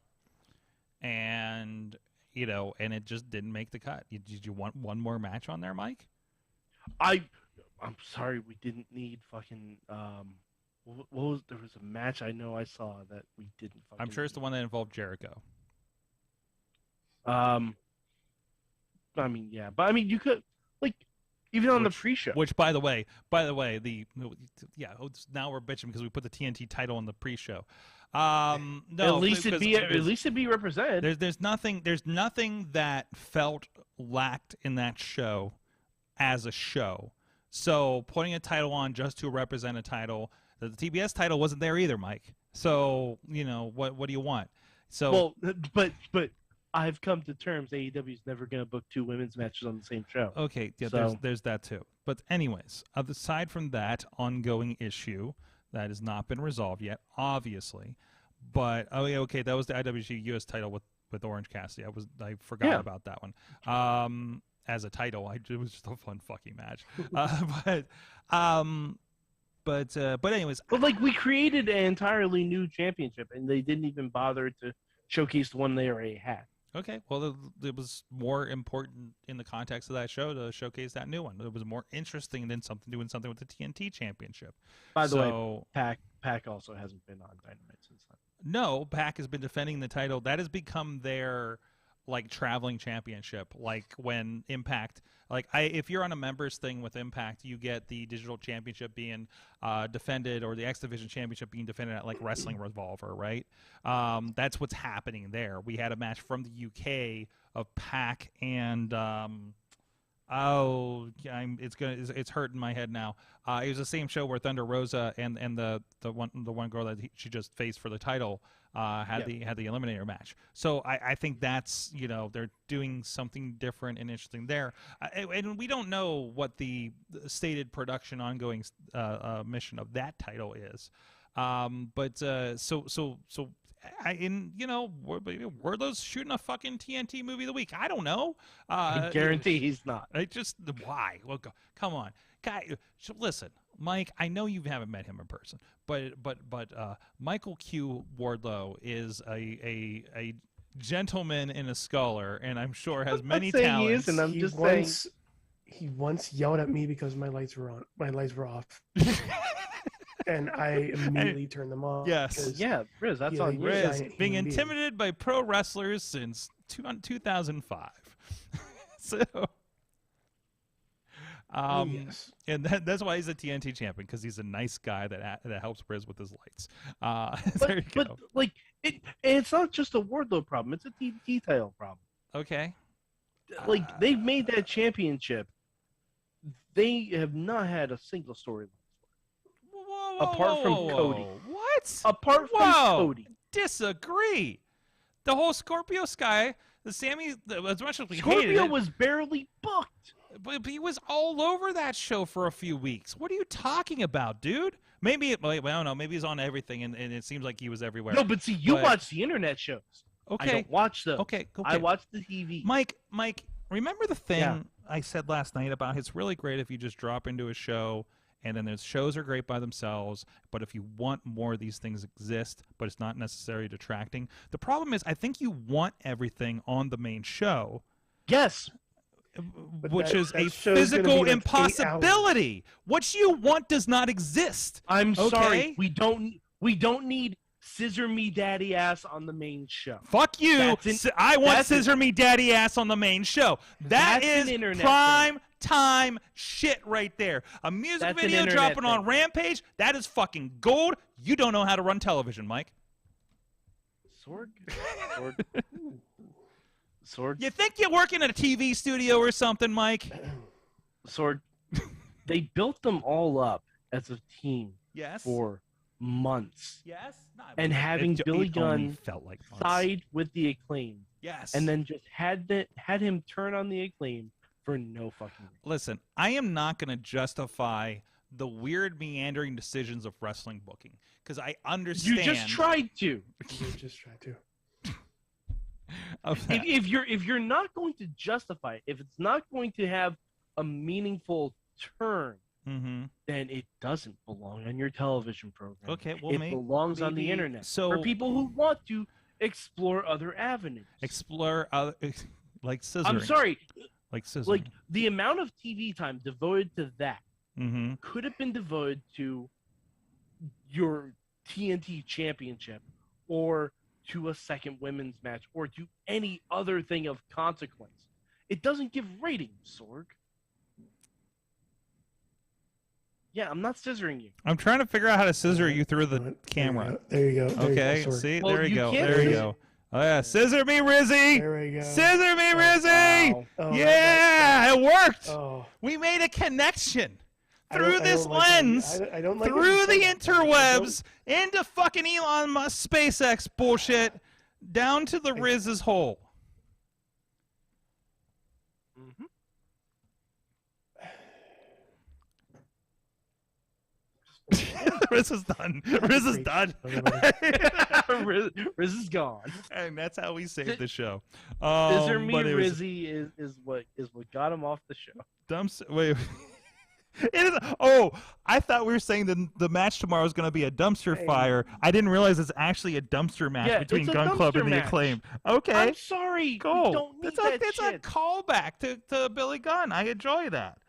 Speaker 2: And, you know, and it just didn't make the cut. Did you want one more match on there, Mike?
Speaker 4: I'm sorry, we didn't need fucking what was there was a match I know I saw that we didn't fucking
Speaker 2: I'm sure it's the one that involved Jericho.
Speaker 4: I mean, yeah, but I mean you could like even on the pre-show.
Speaker 2: Which by the way, now we're bitching because we put the TNT title on the pre-show. No,
Speaker 4: at least it be represented.
Speaker 2: There's nothing that felt lacked in that show as a show. So putting a title on just to represent a title, the TBS title wasn't there either, Mike. So, you know, what do you want? So
Speaker 4: but I've come to terms AEW is never going to book 2 women's matches on the same show.
Speaker 2: Okay, yeah,
Speaker 4: so,
Speaker 2: there's that too. But anyways, aside from that ongoing issue that has not been resolved yet, obviously. But okay, that was the IWG US title with Orange Cassidy. I forgot about that one. As a title, it was just a fun fucking match. But anyways,
Speaker 4: but like we created an entirely new championship, and they didn't even bother to showcase the one they already had.
Speaker 2: Okay, well, it was more important in the context of that show to showcase that new one. It was more interesting than doing something with the TNT Championship.
Speaker 4: By the way, Pac also hasn't been on Dynamite since then.
Speaker 2: No, Pac has been defending the title. That has become their like traveling championship. Like when Impact, if you're on a members thing with Impact, you get the digital championship being defended, or the X Division championship being defended at like Wrestling Revolver, right? That's what's happening there. We had a match from the UK of Pac and it's hurting my head now. It was the same show where Thunder Rosa and the one girl that she just faced for the title had the eliminator match. So I think that's, you know, they're doing something different and interesting there. And we don't know what the stated production ongoing mission of that title is. Wardlow's shooting a fucking TNT movie of the week. I don't know.
Speaker 4: I guarantee he's not.
Speaker 2: Why? Well, come on, guy. Listen, Mike. I know you haven't met him in person, but Michael Q. Wardlow is a gentleman and a scholar, and I'm sure has many talents.
Speaker 4: He is, and I'm just saying.
Speaker 1: He once yelled at me because my lights were on. My lights were off. And I immediately turned them off.
Speaker 2: Yes.
Speaker 4: Yeah, Riz, that's on you.
Speaker 2: Riz, being intimidated by pro wrestlers since 2005. So,
Speaker 1: yes.
Speaker 2: And that's why he's a TNT champion, because he's a nice guy that helps Riz with his lights. There you go.
Speaker 4: But it's not just a Wardlow problem; it's a TNT title problem.
Speaker 2: Okay.
Speaker 4: Like they've made that championship. They have not had a single storyline. Apart from Cody.
Speaker 2: What?
Speaker 4: Apart from Cody.
Speaker 2: Disagree. The whole Scorpio Sky, the Sammy, as much as we hated
Speaker 4: Scorpio
Speaker 2: it,
Speaker 4: was barely booked.
Speaker 2: But he was all over that show for a few weeks. What are you talking about, dude? Maybe, I don't know, maybe he's on everything, and it seems like he was everywhere.
Speaker 4: No, but see, you watch the internet shows.
Speaker 2: Okay.
Speaker 4: I don't watch those.
Speaker 2: Okay.
Speaker 4: I watch the TV.
Speaker 2: Mike, remember the thing I said last night about it's really great if you just drop into a show, and then there's shows are great by themselves, but if you want more, these things exist, but it's not necessarily detracting. The problem is, I think you want everything on the main show.
Speaker 4: Yes.
Speaker 2: Which is a physical impossibility. What you want does not exist.
Speaker 4: I'm sorry. We don't need Scissor Me Daddy Ass on the main show.
Speaker 2: Fuck you. I want Scissor Me Daddy Ass on the main show. That is prime time shit right there. A music video dropping on Rampage, that is fucking gold. You don't know how to run television, Mike.
Speaker 4: Sword.
Speaker 2: You think you work in a TV studio or something, Mike?
Speaker 4: Sword. They built them all up as a team.
Speaker 2: Yes.
Speaker 4: For months.
Speaker 2: Yes.
Speaker 4: And having Billy Gunn side with the Acclaim.
Speaker 2: Yes.
Speaker 4: And then just had him turn on the Acclaim for no fucking reason.
Speaker 2: Listen, I am not going to justify the weird meandering decisions of wrestling booking because I understand.
Speaker 4: You just tried to.
Speaker 1: You just tried to.
Speaker 4: If you're not going to justify it, if it's not going to have a meaningful turn, then it doesn't belong on your television program.
Speaker 2: Okay, well,
Speaker 4: it belongs on the internet for people who want to explore other avenues.
Speaker 2: Explore other, like scissoring.
Speaker 4: I'm sorry,
Speaker 2: like scissoring.
Speaker 4: like the amount of TV time devoted to that could have been devoted to your TNT Championship or to a second women's match or to any other thing of consequence. It doesn't give ratings, Sorg. Yeah, I'm not scissoring you.
Speaker 2: I'm trying to figure out how to scissor you through the camera.
Speaker 1: There you go.
Speaker 2: Okay, see?
Speaker 4: Well,
Speaker 2: there you go.
Speaker 4: can't
Speaker 2: There you go. Oh, yeah. Scissor me, Rizzy!
Speaker 1: There we go.
Speaker 2: Scissor me, Rizzy!
Speaker 4: Wow.
Speaker 1: Oh,
Speaker 2: Yeah, it worked!
Speaker 1: Oh.
Speaker 2: We made a connection
Speaker 1: I
Speaker 2: through
Speaker 1: don't
Speaker 2: this
Speaker 1: like
Speaker 2: lens,
Speaker 1: I don't like
Speaker 2: through the
Speaker 1: it.
Speaker 2: interwebs, into fucking Elon Musk SpaceX bullshit, down to the Riz's hole. Riz is done. Riz is done.
Speaker 4: Riz is gone.
Speaker 2: And that's how we save the show.
Speaker 4: Scissor me,
Speaker 2: but it was
Speaker 4: Rizzy is what got him off the show.
Speaker 2: Wait. It is. Oh, I thought we were saying the match tomorrow is going to be a dumpster fire. I didn't realize it's actually a dumpster match between
Speaker 4: it's a
Speaker 2: Gun Club
Speaker 4: dumpster
Speaker 2: and the
Speaker 4: match.
Speaker 2: Acclaimed. Okay.
Speaker 4: I'm sorry.
Speaker 2: Cool.
Speaker 4: We don't need that
Speaker 2: it's a
Speaker 4: shit.
Speaker 2: callback to Billy Gunn. I enjoy that.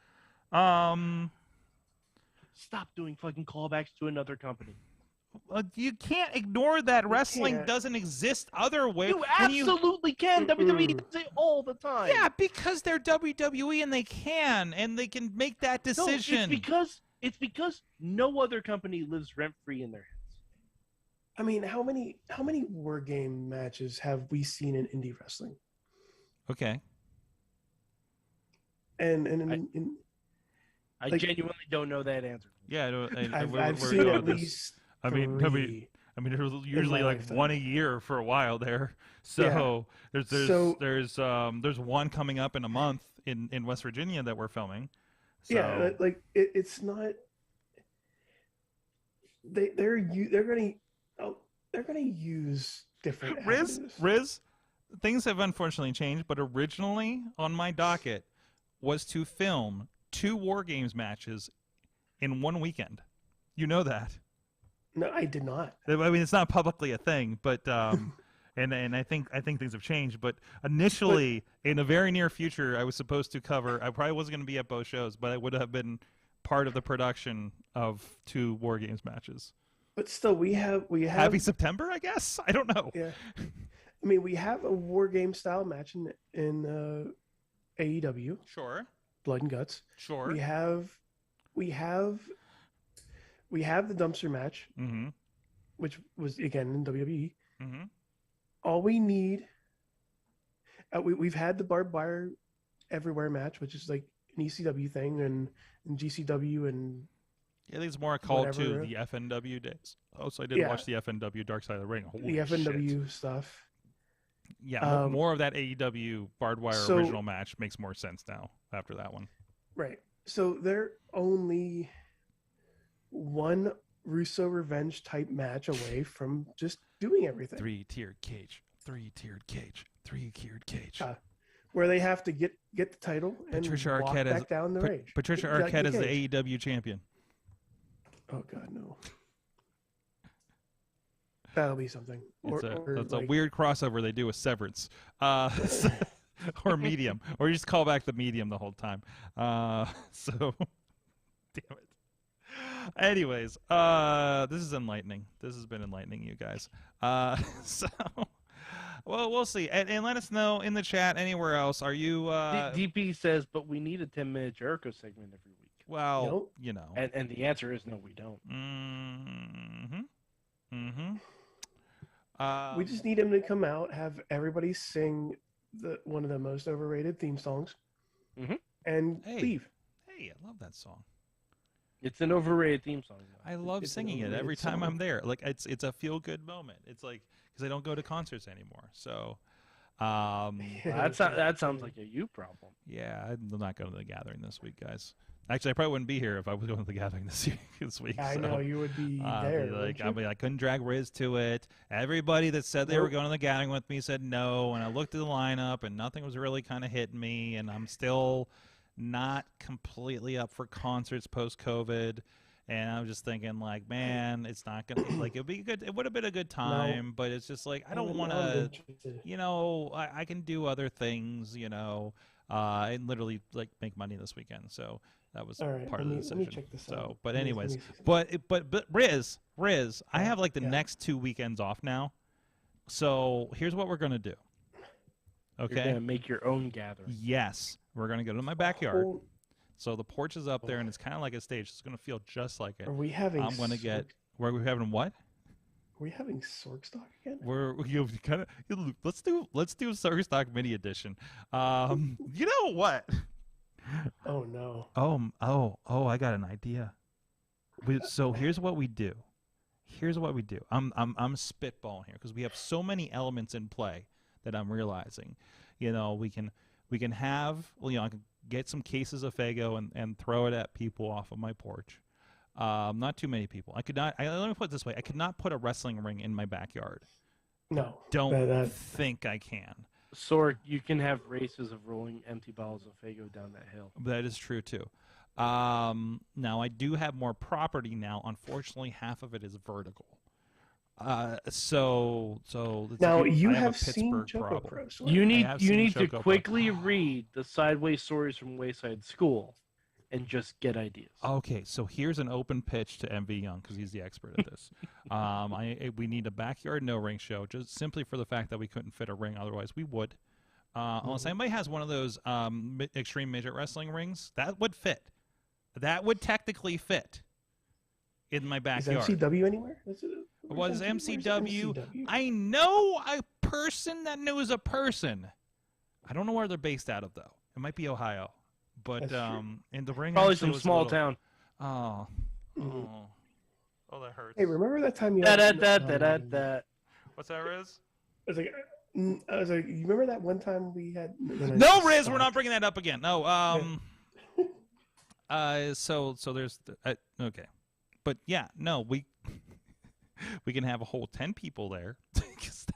Speaker 4: Stop doing fucking callbacks to another company.
Speaker 2: You can't ignore that wrestling
Speaker 1: can't.
Speaker 2: doesn't exist other way.
Speaker 4: You absolutely can. WWE does it all the time.
Speaker 2: Yeah, because they're WWE and they can make that decision.
Speaker 4: No, it's because no other company lives rent free in their heads.
Speaker 1: I mean, how many war game matches have we seen in indie wrestling?
Speaker 2: Okay.
Speaker 4: I
Speaker 1: Like-
Speaker 4: genuinely don't know that answer.
Speaker 2: Yeah,
Speaker 1: I've seen at least
Speaker 2: I mean,
Speaker 1: three.
Speaker 2: there was usually
Speaker 1: my
Speaker 2: like
Speaker 1: lifetime.
Speaker 2: one a year for a while there. So there's one coming up in a month in West Virginia that we're filming. So,
Speaker 1: Yeah, like it's not. They're gonna use different avenues.
Speaker 2: Riz, things have unfortunately changed, but originally on my docket was to film 2 War Games matches in one weekend. You know that.
Speaker 1: No, I did not.
Speaker 2: I mean, it's not publicly a thing, but and I think things have changed. But initially, in the very near future, I was supposed to cover. I probably wasn't going to be at both shows, but I would have been part of the production of 2 War Games matches.
Speaker 1: But still, we have
Speaker 2: Happy September, I guess. I don't know.
Speaker 1: Yeah, I mean, we have a war game style match in AEW.
Speaker 2: Sure.
Speaker 1: Blood and Guts.
Speaker 2: Sure.
Speaker 1: We have the dumpster match, which was again in WWE. All we need, we've had the barbed wire everywhere match, which is like an ECW thing, and GCW, and
Speaker 2: yeah, I think it's more a call to
Speaker 1: whatever.
Speaker 2: the FNW days. Oh, so I did watch the FNW Dark Side of the Ring. Holy
Speaker 1: the FNW
Speaker 2: shit.
Speaker 1: stuff.
Speaker 2: Yeah, more of that AEW barbed wire original match makes more sense now after that one.
Speaker 1: Right. So they're only one Russo Revenge type match away from just doing everything.
Speaker 2: 3-tiered cage. 3-tiered cage. 3-tiered cage.
Speaker 1: Where they have to get the title and
Speaker 2: Patricia
Speaker 1: walk
Speaker 2: Arquette
Speaker 1: back down the range.
Speaker 2: Patricia
Speaker 1: Like
Speaker 2: Arquette
Speaker 1: the
Speaker 2: is
Speaker 1: cage.
Speaker 2: the AEW champion.
Speaker 1: Oh God, no. That'll be something.
Speaker 2: It's a weird crossover they do with Severance. Or Medium. Or you just call back the Medium the whole time. So, damn it. Anyways, this is enlightening. This has been enlightening, you guys. So, well, we'll see. And let us know in the chat anywhere else. Are you...
Speaker 4: DP says, but we need a 10-minute Jericho segment every week.
Speaker 2: Well,
Speaker 1: Nope.
Speaker 2: you know.
Speaker 4: And the answer is no, we don't.
Speaker 1: We just need him to come out, have everybody sing one of the most overrated theme songs, and leave.
Speaker 2: Hey, I love that song.
Speaker 4: It's an overrated theme song.
Speaker 2: I love
Speaker 1: It's
Speaker 2: singing
Speaker 1: an
Speaker 2: it every
Speaker 1: overrated
Speaker 2: time
Speaker 1: song.
Speaker 2: I'm there. Like it's a feel good moment. It's like because I don't go to concerts anymore. So
Speaker 4: That sounds like a you problem.
Speaker 2: Yeah, I'm not going to the gathering this week, guys. Actually, I probably wouldn't be here if I was going to the gathering this week.
Speaker 1: I know you would be there.
Speaker 2: I couldn't drag Riz to it. Everybody that said they were going to the gathering with me said no, and I looked at the lineup, and nothing was really kind of hitting me, and I'm still not completely up for concerts post-COVID. And I'm just thinking, like, man, it's not gonna like it'd be good. It would have been a good time, but it's just like I don't want to, I can do other things, and literally like make money this weekend. So that was part of the decision.
Speaker 1: Let me check this out.
Speaker 2: But anyways, but Riz, I have like the next 2 weekends off now. So here's what we're gonna do. Okay,
Speaker 4: you're gonna make your own gathering.
Speaker 2: Yes, we're gonna go to my backyard. So the porch is up there, and it's kind of like a stage. It's going to feel just like it.
Speaker 1: Are we having?
Speaker 2: I'm going to get. Were we having what?
Speaker 1: Are we having Sorgstock again?
Speaker 2: Let's do Sorgstock mini edition. You know what?
Speaker 1: Oh no.
Speaker 2: Oh! I got an idea. So here's what we do. I'm spitballing here because we have so many elements in play that I'm realizing. We can have. I can get some cases of Faygo and throw it at people off of my porch. Not too many people. Let me put it this way. I could not put a wrestling ring in my backyard.
Speaker 1: No.
Speaker 2: Don't think I can.
Speaker 4: Sorg, you can have races of rolling empty bottles of Faygo down that hill.
Speaker 2: That is true, too. Now, I do have more property now. Unfortunately, half of it is vertical. So
Speaker 1: now you have seen Choco Pro.
Speaker 4: You need to quickly read the Sideways Stories from Wayside School, and just get ideas.
Speaker 2: Okay, so here's an open pitch to MV Young because he's the expert at this. We need a backyard no ring show, just simply for the fact that we couldn't fit a ring. Otherwise, we would. Unless anybody has one of those extreme midget wrestling rings, that would fit. That would technically fit in my backyard.
Speaker 1: Is MCW anywhere?
Speaker 2: Was MCW? I know a person that knows a person. I don't know where they're based out of though. It might be Ohio, but in the ring
Speaker 4: probably some small town.
Speaker 2: Oh, that hurts.
Speaker 1: Hey, remember that time you?
Speaker 2: What's that, Riz?
Speaker 1: I was like, you remember that one time we had?
Speaker 2: No, Riz, we're not bringing that up again. No. So there's okay, but yeah, no, we can have a whole 10 people there, because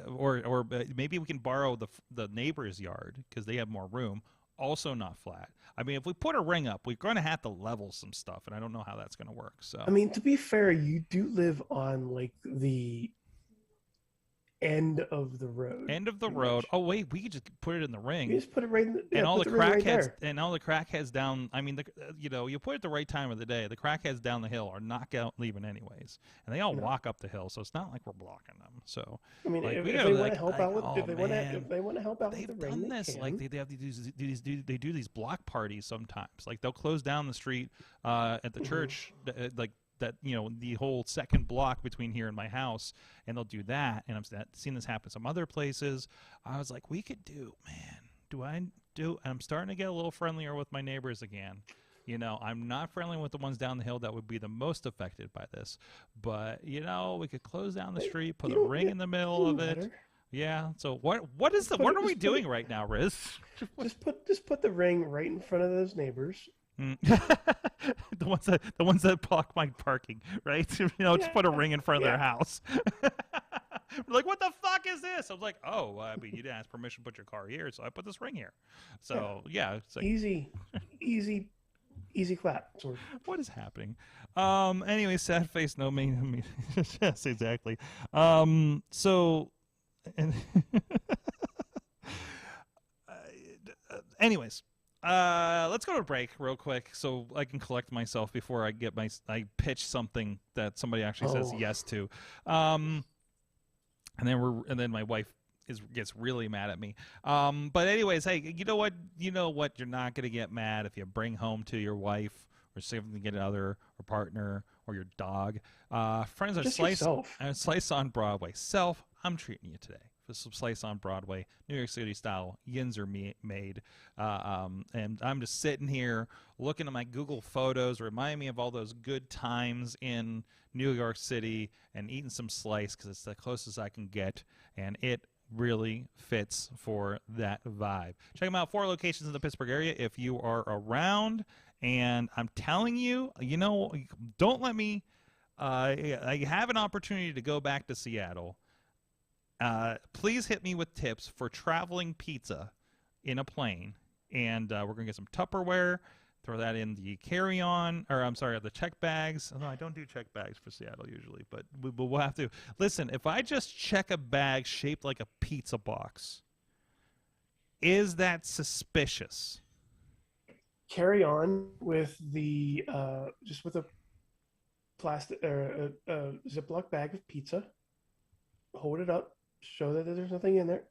Speaker 2: or maybe we can borrow the neighbor's yard because they have more room. Also not flat. I mean, if we put a ring up, we're going to have to level some stuff, and I don't know how that's going to work. So
Speaker 1: I mean, to be fair, you do live on like the end of the road.
Speaker 2: Oh wait, we could just put it in the ring.
Speaker 1: You just put it right in
Speaker 2: and all the crackheads all the crackheads down. I mean, you put it at the right time of the day. The crackheads down the hill are not leaving anyways, and they all walk up the hill, so it's not like we're blocking them. So
Speaker 1: I mean, if they want to help out with, if they want to help out with the ring,
Speaker 2: this. Like they have they do these block parties sometimes. Like they'll close down the street at the church, like. That the whole second block between here and my house, and they'll do that. And I've seen this happen some other places. I was like, we could do, man. I'm starting to get a little friendlier with my neighbors again. I'm not friendly with the ones down the hill that would be the most affected by this. But we could close down the street, put a ring in the middle of it. Yeah. So what are we doing right now, Riz?
Speaker 1: Just put the ring right in front of those neighbors.
Speaker 2: the ones that block my parking, right? Just put a ring in front of their house. Like, what the fuck is this? I was like, I mean, you didn't ask permission to put your car here, so I put this ring here. So it's like,
Speaker 1: easy clap.
Speaker 2: What is happening? Anyway, sad face, no mean. Yes, exactly. So, and anyways. Let's go to a break real quick so I can collect myself before I pitch something that somebody actually says yes to. And then my wife gets really mad at me. But anyways, hey, you know what? You're not gonna get mad if you bring home to your wife or significant other or partner or your dog. Friends are Slice on Broadway. I'm treating you today. Some Slice on Broadway, New York City style. Yins are made. And I'm just sitting here looking at my Google photos, remind me of all those good times in New York City and eating some Slice because it's the closest I can get. And it really fits for that vibe. Check them out. 4 locations in the Pittsburgh area if you are around. And I'm telling you, don't let me. I have an opportunity to go back to Seattle. Please hit me with tips for traveling pizza in a plane. And we're going to get some Tupperware. Throw that in the carry-on, or I'm sorry, the check bags. No, I don't do check bags for Seattle usually, but we'll have to. Listen, if I just check a bag shaped like a pizza box, is that suspicious?
Speaker 1: Carry on with the just with a plastic or a Ziploc bag of pizza. Hold it up, show that there's nothing in there.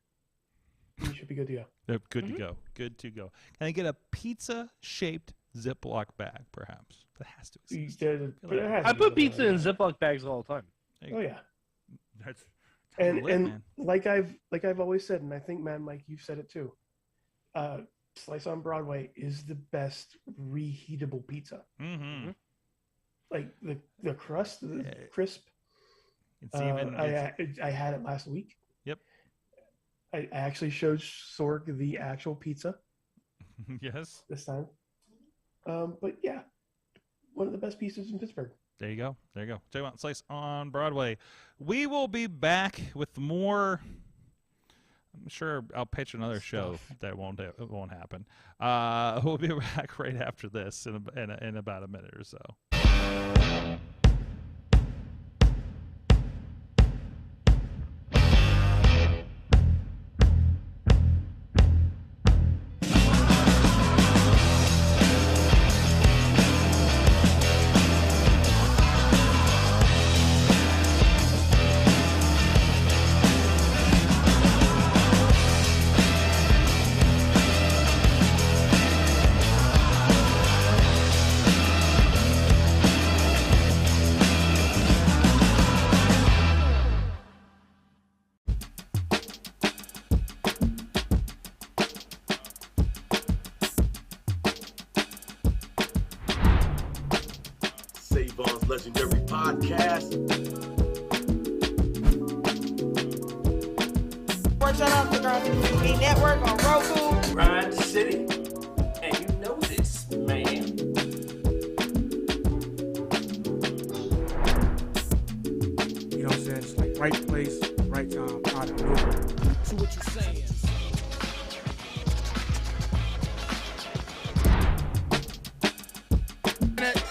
Speaker 1: You should be good to go.
Speaker 2: Good to go. Good to go. Can I get a pizza-shaped Ziploc bag, perhaps? That has to exist.
Speaker 4: I put pizza in Ziploc bags all the time.
Speaker 1: Oh yeah.
Speaker 2: That's
Speaker 1: and like I've always said, and I think Matt and Mike, you've said it too. Slice on Broadway is the best reheatable pizza.
Speaker 2: Mm-hmm.
Speaker 1: Like the crust, the crisp.
Speaker 2: It's even.
Speaker 1: I had it last week.
Speaker 2: Yep.
Speaker 1: I actually showed Sorg the actual pizza.
Speaker 2: Yes.
Speaker 1: This time. But yeah, one of the best pizzas in Pittsburgh.
Speaker 2: There you go. There you go. Check out Slice on Broadway. We will be back with more. I'm sure I'll pitch another show that won't happen. We'll be back right after this in about a minute or so.
Speaker 5: Legendary podcast.
Speaker 6: Watch out on the TV network on Roku.
Speaker 5: Grind City. And you know this, man.
Speaker 7: You know what I'm saying? It's like right place, right time, out of nowhere.
Speaker 3: So what you saying?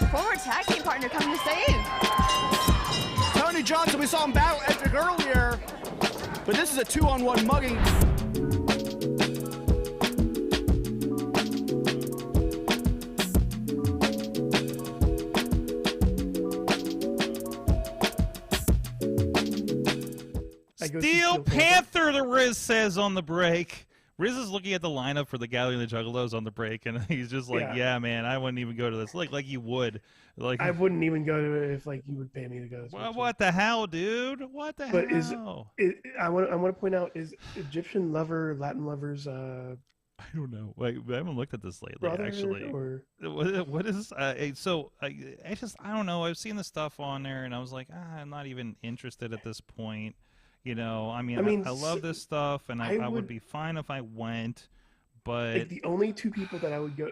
Speaker 6: Former tag team partner coming to save.
Speaker 8: Tony Johnson, we saw him battle Edric earlier, but this is a 2-on-1 mugging.
Speaker 2: Steel Panther, the Riz says on the break. Riz is looking at the lineup for the Gallery of the Juggalos on the break, and he's just like, yeah man, I wouldn't even go to this. Like you would. Like
Speaker 1: I wouldn't even go to it if like you would pay me to go.
Speaker 2: Well, what the hell, dude? What the hell?
Speaker 1: I want to point out, is Egyptian lover, Latin lovers,
Speaker 2: I don't know. Like, I haven't looked at this lately,
Speaker 1: brother,
Speaker 2: actually.
Speaker 1: Or
Speaker 2: what is I don't know. I've seen the stuff on there, and I was like, I'm not even interested at this point. You know, I mean, I love this stuff, and I would be fine if I went, but
Speaker 1: like the only two people that I would go,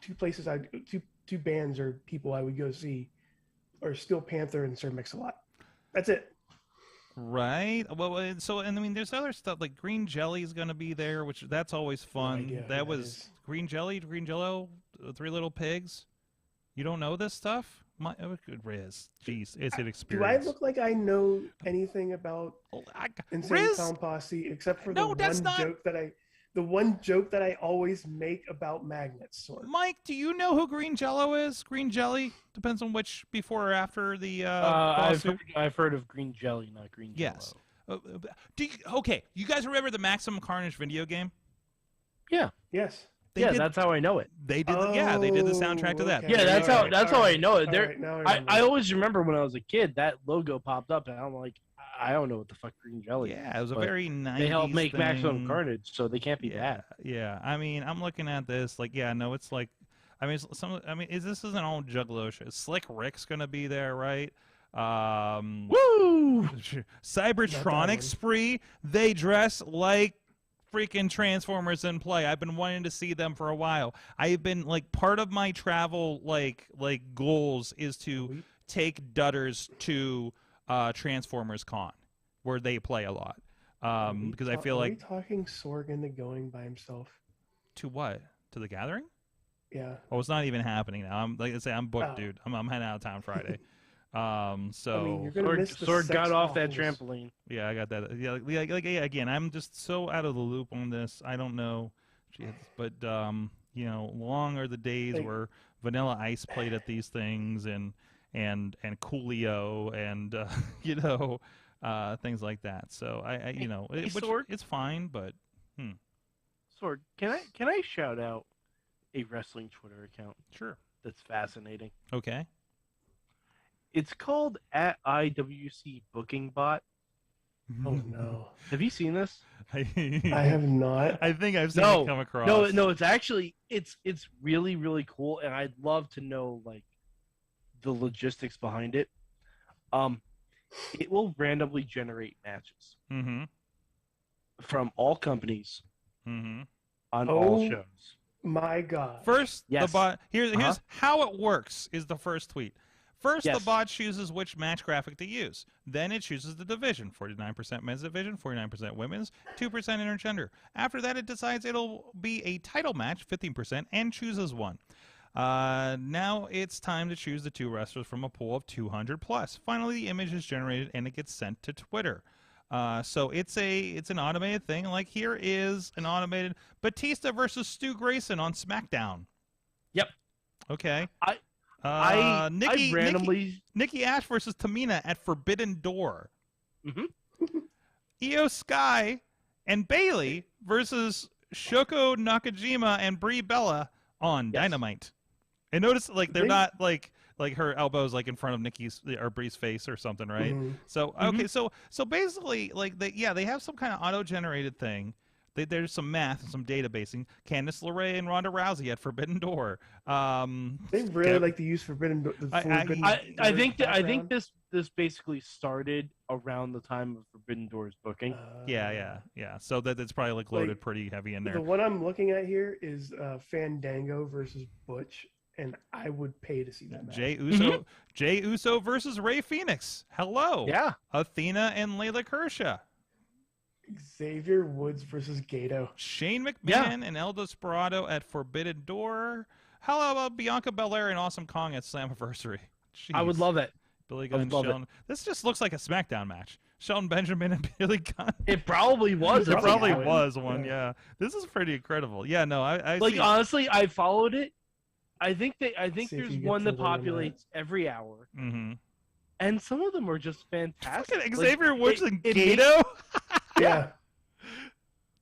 Speaker 1: two bands or people I would go see are Steel Panther and Sir Mix-a-Lot. That's it.
Speaker 2: Right. Well, and I mean, there's other stuff like Green Jelly is going to be there, which that's always fun. That was Green Jelly, Green Jello, Three Little Pigs. You don't know this stuff? Good Riz. Jeez, it's an experience.
Speaker 1: Do I look like I know anything about Insane Clown Posse except for the one joke that I always make about magnets?
Speaker 2: Mike, do you know who Green Jello is? Green Jelly? Depends on which before or after the
Speaker 4: I've heard of Green Jelly, not Green Jello.
Speaker 2: Yes. Okay, you guys remember the Maximum Carnage video game?
Speaker 4: Yeah.
Speaker 1: Yes.
Speaker 4: That's how I know it.
Speaker 2: They did. They did the soundtrack to that.
Speaker 1: Okay.
Speaker 4: Yeah, that's how I know it.
Speaker 1: I
Speaker 4: always remember when I was a kid that logo popped up, and I'm like, I don't know what the fuck Green Jelly is.
Speaker 2: Yeah, it was a very 90s
Speaker 4: They helped make
Speaker 2: thing.
Speaker 4: Maximum Carnage, so they can't be bad.
Speaker 2: Yeah, I mean, I'm looking at this like, it's like, I mean, this isn't all Juggalo show. Slick Rick's gonna be there, right?
Speaker 4: Woo!
Speaker 2: Cybertronic Spree, they dress like freaking Transformers in play. I've been wanting to see them for a while. I've been like part of my travel like goals is to take dudders to Transformers Con where they play a lot. Because I feel like
Speaker 1: are we talking Sorg into going by himself?
Speaker 2: To what? To the gathering?
Speaker 1: Yeah.
Speaker 2: Oh, it's not even happening now. I'm like I say, I'm booked, dude. I'm heading out of town Friday. So
Speaker 1: I mean, you're gonna miss the
Speaker 4: Sword got
Speaker 1: sex
Speaker 4: off that
Speaker 1: waffles.
Speaker 4: trampoline.
Speaker 2: yeah, I got that. Yeah, yeah, again, I'm just so out of the loop on this. I don't know, but you know, long are the days where Vanilla Ice played at these things and Coolio and you know, things like that. So I you know, it's fine, but
Speaker 4: Sword, can I shout out a wrestling Twitter account?
Speaker 2: Sure.
Speaker 4: That's fascinating.
Speaker 2: Okay.
Speaker 4: It's called @IWC Booking Bot.
Speaker 1: Oh no!
Speaker 4: Have you seen this?
Speaker 1: I have not.
Speaker 2: I think I've seen it come across.
Speaker 4: No. It's actually it's really really cool, and I'd love to know like the logistics behind it. It will randomly generate matches from all companies on all shows.
Speaker 1: My God!
Speaker 2: First,
Speaker 4: yes.
Speaker 2: the bot. Here's how it works. Is the first tweet. First, the bot chooses which match graphic to use. Then it chooses the division, 49% men's division, 49% women's, 2% intergender. After that, it decides it'll be a title match, 15%, and chooses one. Now it's time to choose the two wrestlers from a pool of 200 plus. Finally, the image is generated and it gets sent to Twitter. So it's an automated thing. Like here is an automated Batista versus Stu Grayson on SmackDown.
Speaker 4: Yep.
Speaker 2: Okay.
Speaker 4: Nikki
Speaker 2: Ash versus Tamina at Forbidden Door. Io Sky and Bailey versus Shoko Nakajima and Brie Bella on Dynamite. And notice, like, they're not like her elbows like in front of Nikki's or Brie's face or something, right? So okay, so basically, like they have some kind of auto-generated thing. There's some math and some databasing. Candice LeRae and Ronda Rousey at Forbidden Door.
Speaker 1: They really like to use Forbidden Door.
Speaker 4: I think this basically started around the time of Forbidden Door's booking.
Speaker 2: Yeah. So that's probably like loaded pretty heavy in there.
Speaker 1: The one I'm looking at here is Fandango versus Butch, and I would pay to see that match.
Speaker 2: Jey Uso versus Rey Fenix. Hello.
Speaker 4: Yeah.
Speaker 2: Athena and Layla Kershaw.
Speaker 1: Xavier Woods versus Gato.
Speaker 2: Shane McMahon and El Desperado at Forbidden Door. How about Bianca Belair and Awesome Kong at Slammiversary? Jeez.
Speaker 4: I would love it.
Speaker 2: Billy Gunn and Shelton. This just looks like a SmackDown match. Shelton Benjamin and Billy Gunn.
Speaker 4: It probably was.
Speaker 2: It probably was one. Yeah. This is pretty incredible. Yeah. No. I
Speaker 4: like honestly, I followed it. I think there's one that populates every hour. And some of them are just fantastic.
Speaker 2: Look at Xavier Woods and Gato.
Speaker 1: Yeah.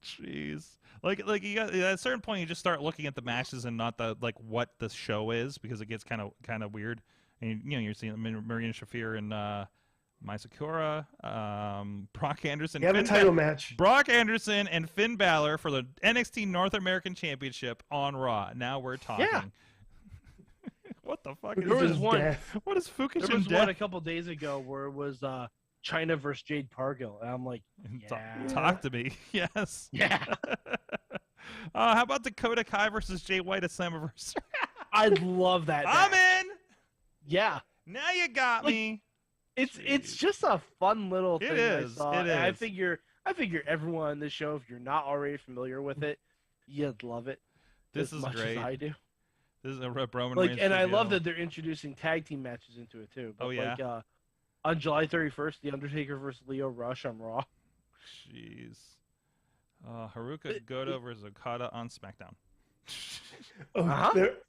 Speaker 2: Jeez. Like you got at a certain point you just start looking at the matches and not the like what the show is, because it gets kind of weird. And you know, you're seeing Marina Shafir and Mai Sakura, Brock Anderson.
Speaker 1: You have a title match.
Speaker 2: Brock Anderson and Finn Balor for the NXT North American Championship on Raw. Now we're talking.
Speaker 4: Yeah.
Speaker 2: What the fuck
Speaker 4: There was one.
Speaker 2: What is Fukushima?
Speaker 4: There was one a couple days ago where it was China versus Jade Cargill, and I'm like,
Speaker 2: talk to me. Yes.
Speaker 4: Yeah.
Speaker 2: How about Dakota Kai versus Jay White at Slammiversary?
Speaker 4: I love that.
Speaker 2: I'm in.
Speaker 4: Yeah.
Speaker 2: Now you got me.
Speaker 4: It's just a fun little thing.
Speaker 2: It is. It is.
Speaker 4: I figure everyone on this show, if you're not already familiar with it, you'd love it.
Speaker 2: This is
Speaker 4: much
Speaker 2: great.
Speaker 4: As I do.
Speaker 2: This is a Roman
Speaker 4: Reigns
Speaker 2: and
Speaker 4: I love that they're introducing tag team matches into it too. But on July 31st, The Undertaker versus Leo Rush on Raw.
Speaker 2: Jeez. Haruka Goto versus Okada on SmackDown.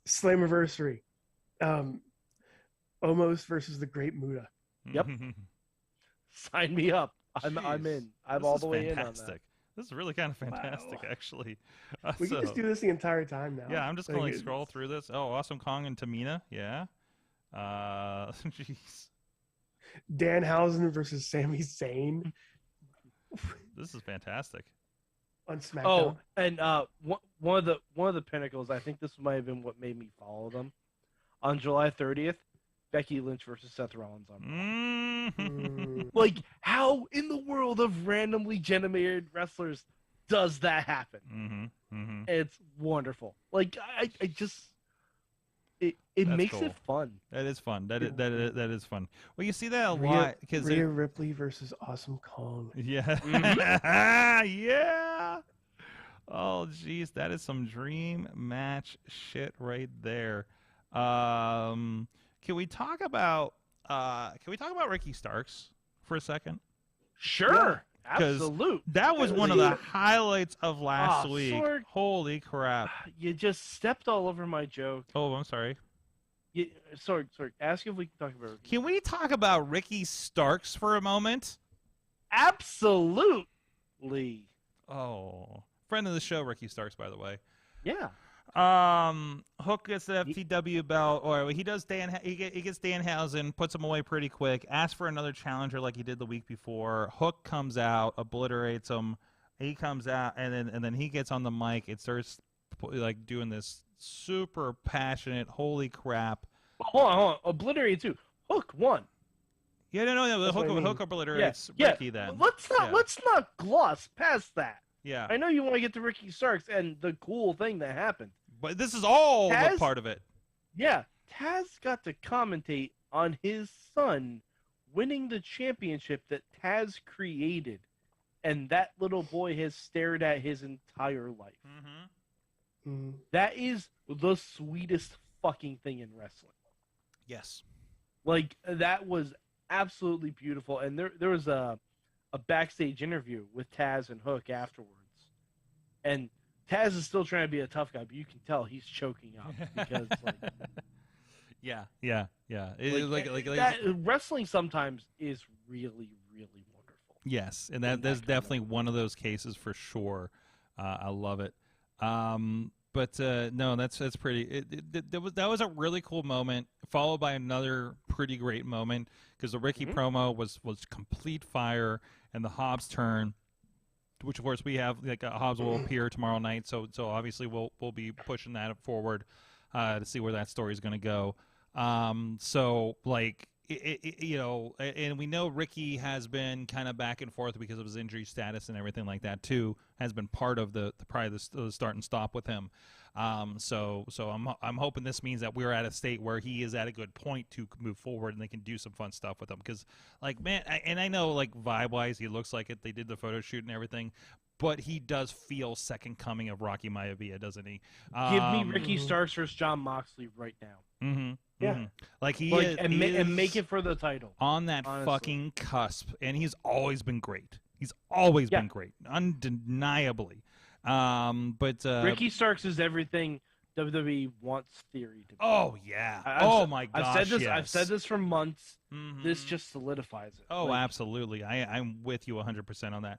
Speaker 1: Slammiversary. Omos versus the Great Muta.
Speaker 4: Yep. Sign me up. I'm in. I'm all the way in on that.
Speaker 2: This is really kind of fantastic, actually.
Speaker 1: We can just do this the entire time now.
Speaker 2: Yeah, I'm just going to scroll through this. Oh, Awesome Kong and Tamina. Yeah. Jeez.
Speaker 1: Danhausen versus Sami Zayn.
Speaker 2: This is fantastic.
Speaker 1: On SmackDown.
Speaker 4: Oh, and one of the pinnacles, I think this might have been what made me follow them. On July 30th, Becky Lynch versus Seth Rollins on Raw.
Speaker 2: Mm.
Speaker 4: Like, how in the world of randomly generated wrestlers does that happen?
Speaker 2: Mm-hmm. Mm-hmm.
Speaker 4: It's wonderful. Like, I just... It makes
Speaker 2: cool.
Speaker 4: it fun.
Speaker 2: That is fun. That is fun. Well, you see that a
Speaker 1: Rhea,
Speaker 2: lot because
Speaker 1: Rhea Ripley versus Awesome Kong.
Speaker 2: yeah, yeah. Oh, jeez, that is some dream match shit right there. Can we talk about Ricky Starks for a second?
Speaker 4: Sure.
Speaker 2: Yeah, 'cause
Speaker 4: absolute.
Speaker 2: That was one of the highlights of last week.
Speaker 4: Sorg,
Speaker 2: Holy crap!
Speaker 4: you just stepped all over my joke.
Speaker 2: Oh, I'm sorry.
Speaker 4: Sorry. Ask if we can talk about Ricky.
Speaker 2: Can we talk about Ricky Starks for a moment?
Speaker 4: Absolutely.
Speaker 2: Oh, friend of the show, Ricky Starks, by the way.
Speaker 4: Yeah.
Speaker 2: Hook gets the FTW belt, or he does he gets Danhausen, puts him away pretty quick, asks for another challenger like he did the week before. Hook comes out, obliterates him. He comes out, and then he gets on the mic. It starts like doing this super passionate, holy crap.
Speaker 4: Hold on. Obliterate too. Hook won.
Speaker 2: Yeah, no. Hook obliterates Ricky then.
Speaker 4: Let's not gloss past that.
Speaker 2: Yeah.
Speaker 4: I know you want to get to Ricky Starks and the cool thing that happened.
Speaker 2: But this is all
Speaker 4: Taz,
Speaker 2: a part of it.
Speaker 4: Yeah. Taz got to commentate on his son winning the championship that Taz created. And that little boy has stared at his entire life.
Speaker 2: Mm-hmm.
Speaker 1: Mm.
Speaker 4: That is the sweetest fucking thing in wrestling.
Speaker 2: Yes.
Speaker 4: Like, that was absolutely beautiful. And there was a backstage interview with Taz and Hook afterwards. And Taz is still trying to be a tough guy, but you can tell he's choking up because, like...
Speaker 2: Yeah.
Speaker 4: Wrestling sometimes is really, really wonderful.
Speaker 2: Yes, and that's definitely one of those cases for sure. I love it. But no, that's pretty. That was a really cool moment, followed by another pretty great moment because the Ricky promo was complete fire, and the Hobbs turn, which of course we have like Hobbs will appear tomorrow night, so obviously we'll be pushing that forward to see where that story is going to go. So like. And we know Ricky has been kind of back and forth because of his injury status and everything like that too. Has been part of the start and stop with him. So I'm hoping this means that we're at a state where he is at a good point to move forward and they can do some fun stuff with him. Because like man, I know like vibe wise he looks like it. They did the photo shoot and everything. But he does feel second coming of Rocky Maivia, doesn't he?
Speaker 4: Give me Ricky Starks versus Jon Moxley right now.
Speaker 2: Mm-hmm.
Speaker 1: Yeah.
Speaker 2: Mm-hmm. Like he
Speaker 4: like,
Speaker 2: is,
Speaker 4: and make it for the title.
Speaker 2: On that
Speaker 4: honestly.
Speaker 2: fucking cusp. And he's always been great. He's always been great. Undeniably. But
Speaker 4: Ricky Starks is everything WWE wants Theory to be.
Speaker 2: Oh yeah. My gosh.
Speaker 4: I've said this.
Speaker 2: Yes.
Speaker 4: I've said this for months.
Speaker 2: Mm-hmm.
Speaker 4: This just solidifies it.
Speaker 2: Oh, absolutely. I'm with you 100% on that.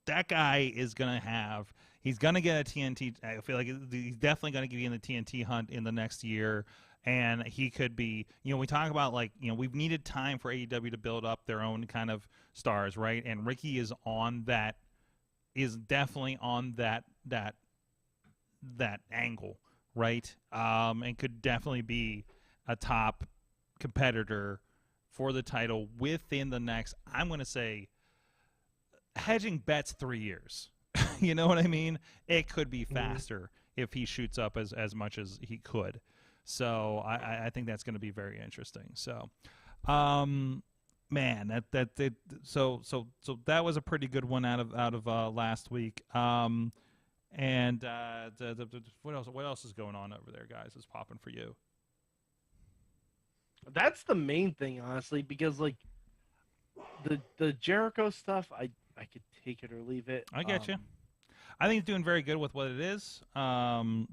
Speaker 2: That guy is gonna have. He's gonna get a TNT. I feel like he's definitely gonna be in the TNT hunt in the next year. And he could be, we talk about like, we've needed time for AEW to build up their own kind of stars, right? And Ricky is definitely on that angle, right? And could definitely be a top competitor for the title within the next, I'm going to say, hedging bets 3 years. You know what I mean? It could be faster if he shoots up as much as he could. So I think that's going to be very interesting. So, man, so that was a pretty good one out of last week. And what else is going on over there, guys? Is popping for you?
Speaker 4: That's the main thing, honestly, because like the Jericho stuff, I could take it or leave it.
Speaker 2: I get you. I think it's doing very good with what it is. And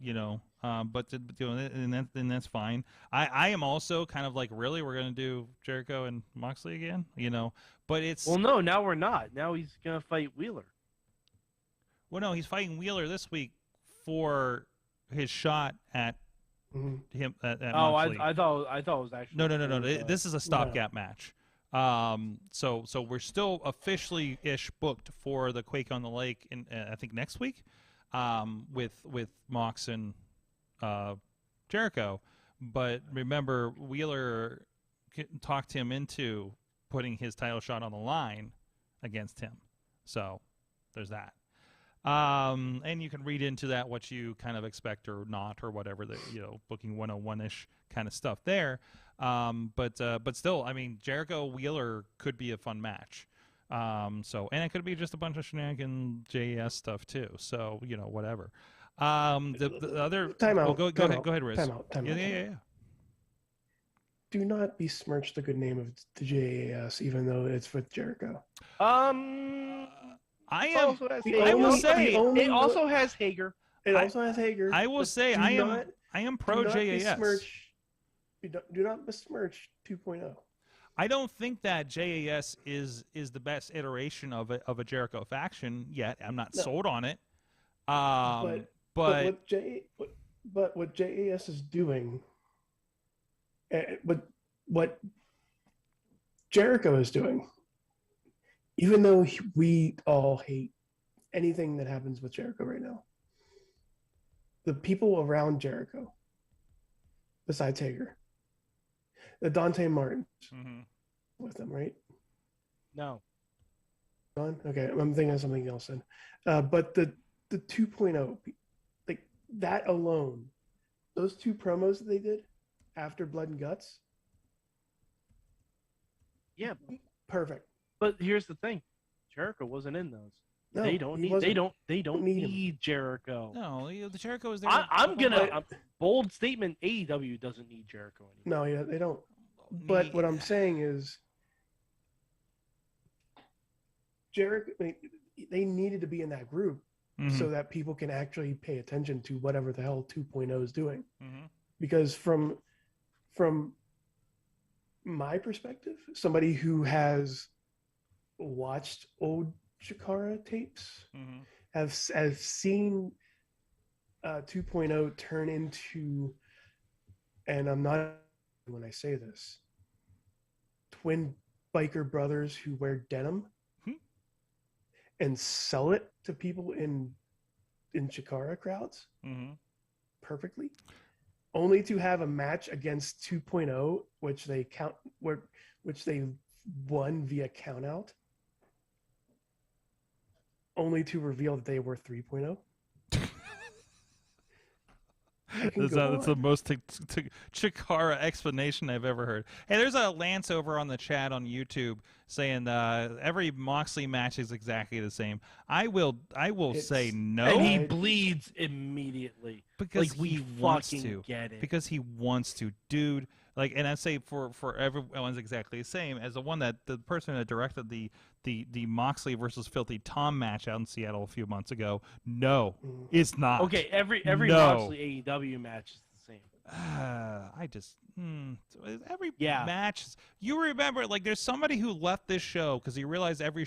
Speaker 2: that's fine. I am also kind of like, really, we're gonna do Jericho and Moxley again, But it's
Speaker 4: no, now we're not. Now he's gonna fight Wheeler.
Speaker 2: Well, no, he's fighting Wheeler this week for his shot at him. At Moxley.
Speaker 4: I thought it was actually
Speaker 2: no. This is a stopgap match. So we're still officially-ish booked for the Quake on the Lake in I think next week, with Mox and Jericho, But remember, Wheeler talked him into putting his title shot on the line against him. So there's that. And you can read into that what you kind of expect or not or whatever, that, booking 101-ish kind of stuff there. But still, I mean, Jericho Wheeler could be a fun match. And it could be just a bunch of shenanigans JAS stuff too. So, whatever. The other
Speaker 1: time out.
Speaker 2: Go ahead, Riz.
Speaker 1: Time out.
Speaker 2: Yeah.
Speaker 1: Do not besmirch the good name of the JAS, even though it's with Jericho.
Speaker 2: I will say
Speaker 4: it also has Hager.
Speaker 1: It also has Hager.
Speaker 2: I will say I am pro JAS.
Speaker 1: Do not besmirch 2.0.
Speaker 2: I don't think that JAS is the best iteration of a Jericho faction yet. I'm not sold on it. But
Speaker 1: what JAS is doing, what Jericho is doing, even though we all hate anything that happens with Jericho right now, the people around Jericho, besides Hager, the Dante Martins with them, right?
Speaker 4: No.
Speaker 1: Okay, I'm thinking of something else then. But the 2.0, like that alone, those two promos that they did after Blood and Guts.
Speaker 4: Yeah.
Speaker 1: Perfect.
Speaker 4: But here's the thing. Jericho wasn't in those.
Speaker 1: No,
Speaker 4: they don't need Jericho.
Speaker 2: No, the Jericho is there.
Speaker 4: I'm bold statement. AEW doesn't need Jericho anymore.
Speaker 1: No, they don't. But what I'm saying is, Jericho, they needed to be in that group so that people can actually pay attention to whatever the hell 2.0 is doing. Because from my perspective, somebody who has watched old Chikara tapes, have seen 2.0 turn into, and I'm not when I say this, twin biker brothers who wear denim and sell it to people in Chikara crowds perfectly, only to have a match against 2.0, which they won via count out, only to reveal that they were 3.0.
Speaker 2: That's the most Chikara explanation I've ever heard. Hey, there's a Lance over on the chat on YouTube saying every Moxley match is exactly the same. I will say no.
Speaker 4: And he bleeds immediately
Speaker 2: because he wants to.
Speaker 4: Get it.
Speaker 2: Because he wants to, dude. Like, and I say for everyone's exactly the same as the person that directed the Moxley versus Filthy Tom match out in Seattle a few months ago. No, it's not.
Speaker 4: Okay, every Moxley AEW match is the same.
Speaker 2: Every match. You remember, like, there's somebody who left this show because he realized every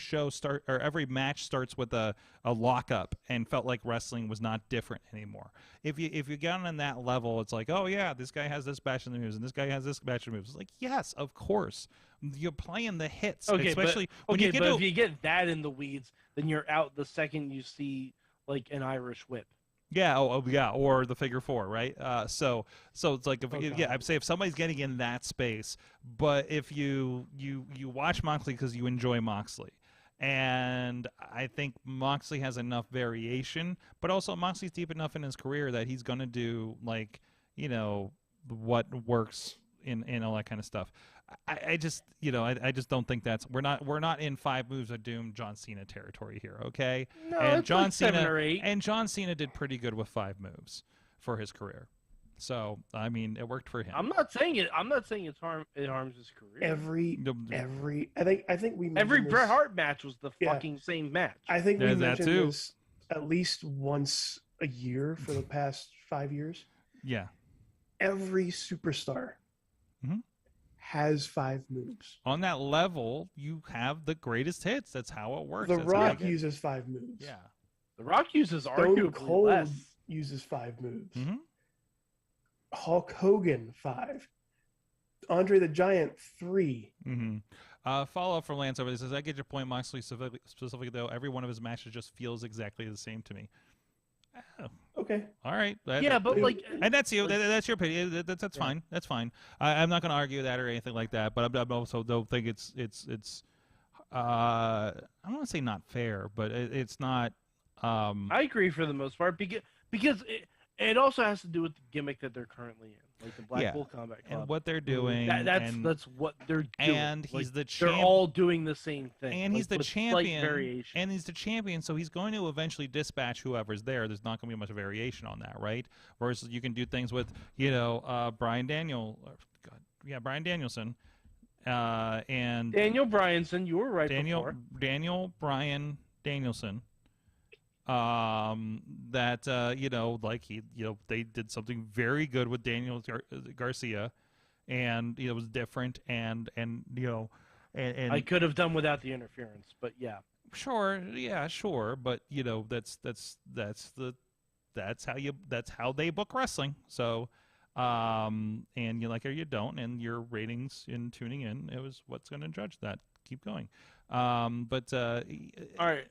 Speaker 2: match starts with a lockup and felt like wrestling was not different anymore. If you get on that level, it's like, oh yeah, this guy has this batch of moves and this guy has this batch of moves. It's like, yes, of course, you're playing the hits, especially when you get
Speaker 4: if you get that in the weeds, then you're out the second you see like an Irish whip.
Speaker 2: Yeah, yeah, or the figure four, right? So it's like I'd say if somebody's getting in that space, but if you watch Moxley because you enjoy Moxley, and I think Moxley has enough variation, but also Moxley's deep enough in his career that he's gonna do what works in all that kind of stuff. I just don't think we're not in 5 moves of doom John Cena territory here, okay?
Speaker 4: No,
Speaker 2: and
Speaker 4: it's
Speaker 2: John
Speaker 4: like
Speaker 2: Cena
Speaker 4: 7 or 8.
Speaker 2: And John Cena did pretty good with 5 moves for his career. So I mean, it worked for him.
Speaker 4: I'm not saying it harms his career.
Speaker 1: Every I think we
Speaker 4: every
Speaker 1: mentioned
Speaker 4: Bret Hart match was the fucking same match.
Speaker 1: I think we
Speaker 2: There's that
Speaker 1: mentioned
Speaker 2: too.
Speaker 1: this at least once a year for the past 5 years.
Speaker 2: Yeah.
Speaker 1: Every superstar has 5 moves.
Speaker 2: On that level, you have the greatest hits. That's how it works.
Speaker 1: The
Speaker 2: That's
Speaker 1: Rock
Speaker 2: how
Speaker 1: uses 5 moves.
Speaker 2: Yeah.
Speaker 4: The Rock uses
Speaker 1: Stone
Speaker 4: arguably
Speaker 1: Cold
Speaker 4: less.
Speaker 1: uses 5 moves.
Speaker 2: Mm-hmm.
Speaker 1: Hulk Hogan 5. Andre the Giant 3.
Speaker 2: Mm-hmm. Follow up from Lance over there says, I get your point, Moxley specifically though. Every one of his matches just feels exactly the same to me.
Speaker 1: Okay.
Speaker 2: All right.
Speaker 4: Yeah, but like,
Speaker 2: and that's you. That's your opinion. That's fine. That's fine. I'm not going to argue that or anything like that. But I also don't think it's I don't want to say not fair, but it's not.
Speaker 4: I agree for the most part because it also has to do with the gimmick that they're currently in, like the Blackpool Combat Club
Speaker 2: and what they're doing.
Speaker 4: That's what they're doing.
Speaker 2: And he's
Speaker 4: like,
Speaker 2: the champion.
Speaker 4: They're all doing the same thing.
Speaker 2: And he's the champion.
Speaker 4: Variation.
Speaker 2: And he's the champion, so he's going to eventually dispatch whoever's there. There's not going to be much variation on that, right? Versus you can do things with, Brian Danielson. And
Speaker 4: Daniel Bryanson, you were right
Speaker 2: before. Daniel Bryan Danielson. They did something very good with Daniel Garcia, and it was different, and
Speaker 4: I could have done without the interference, but yeah.
Speaker 2: Sure, but that's how they book wrestling. So, and you like it or you don't, and your ratings in tuning in, it was what's going to judge that. Keep going. All
Speaker 4: right.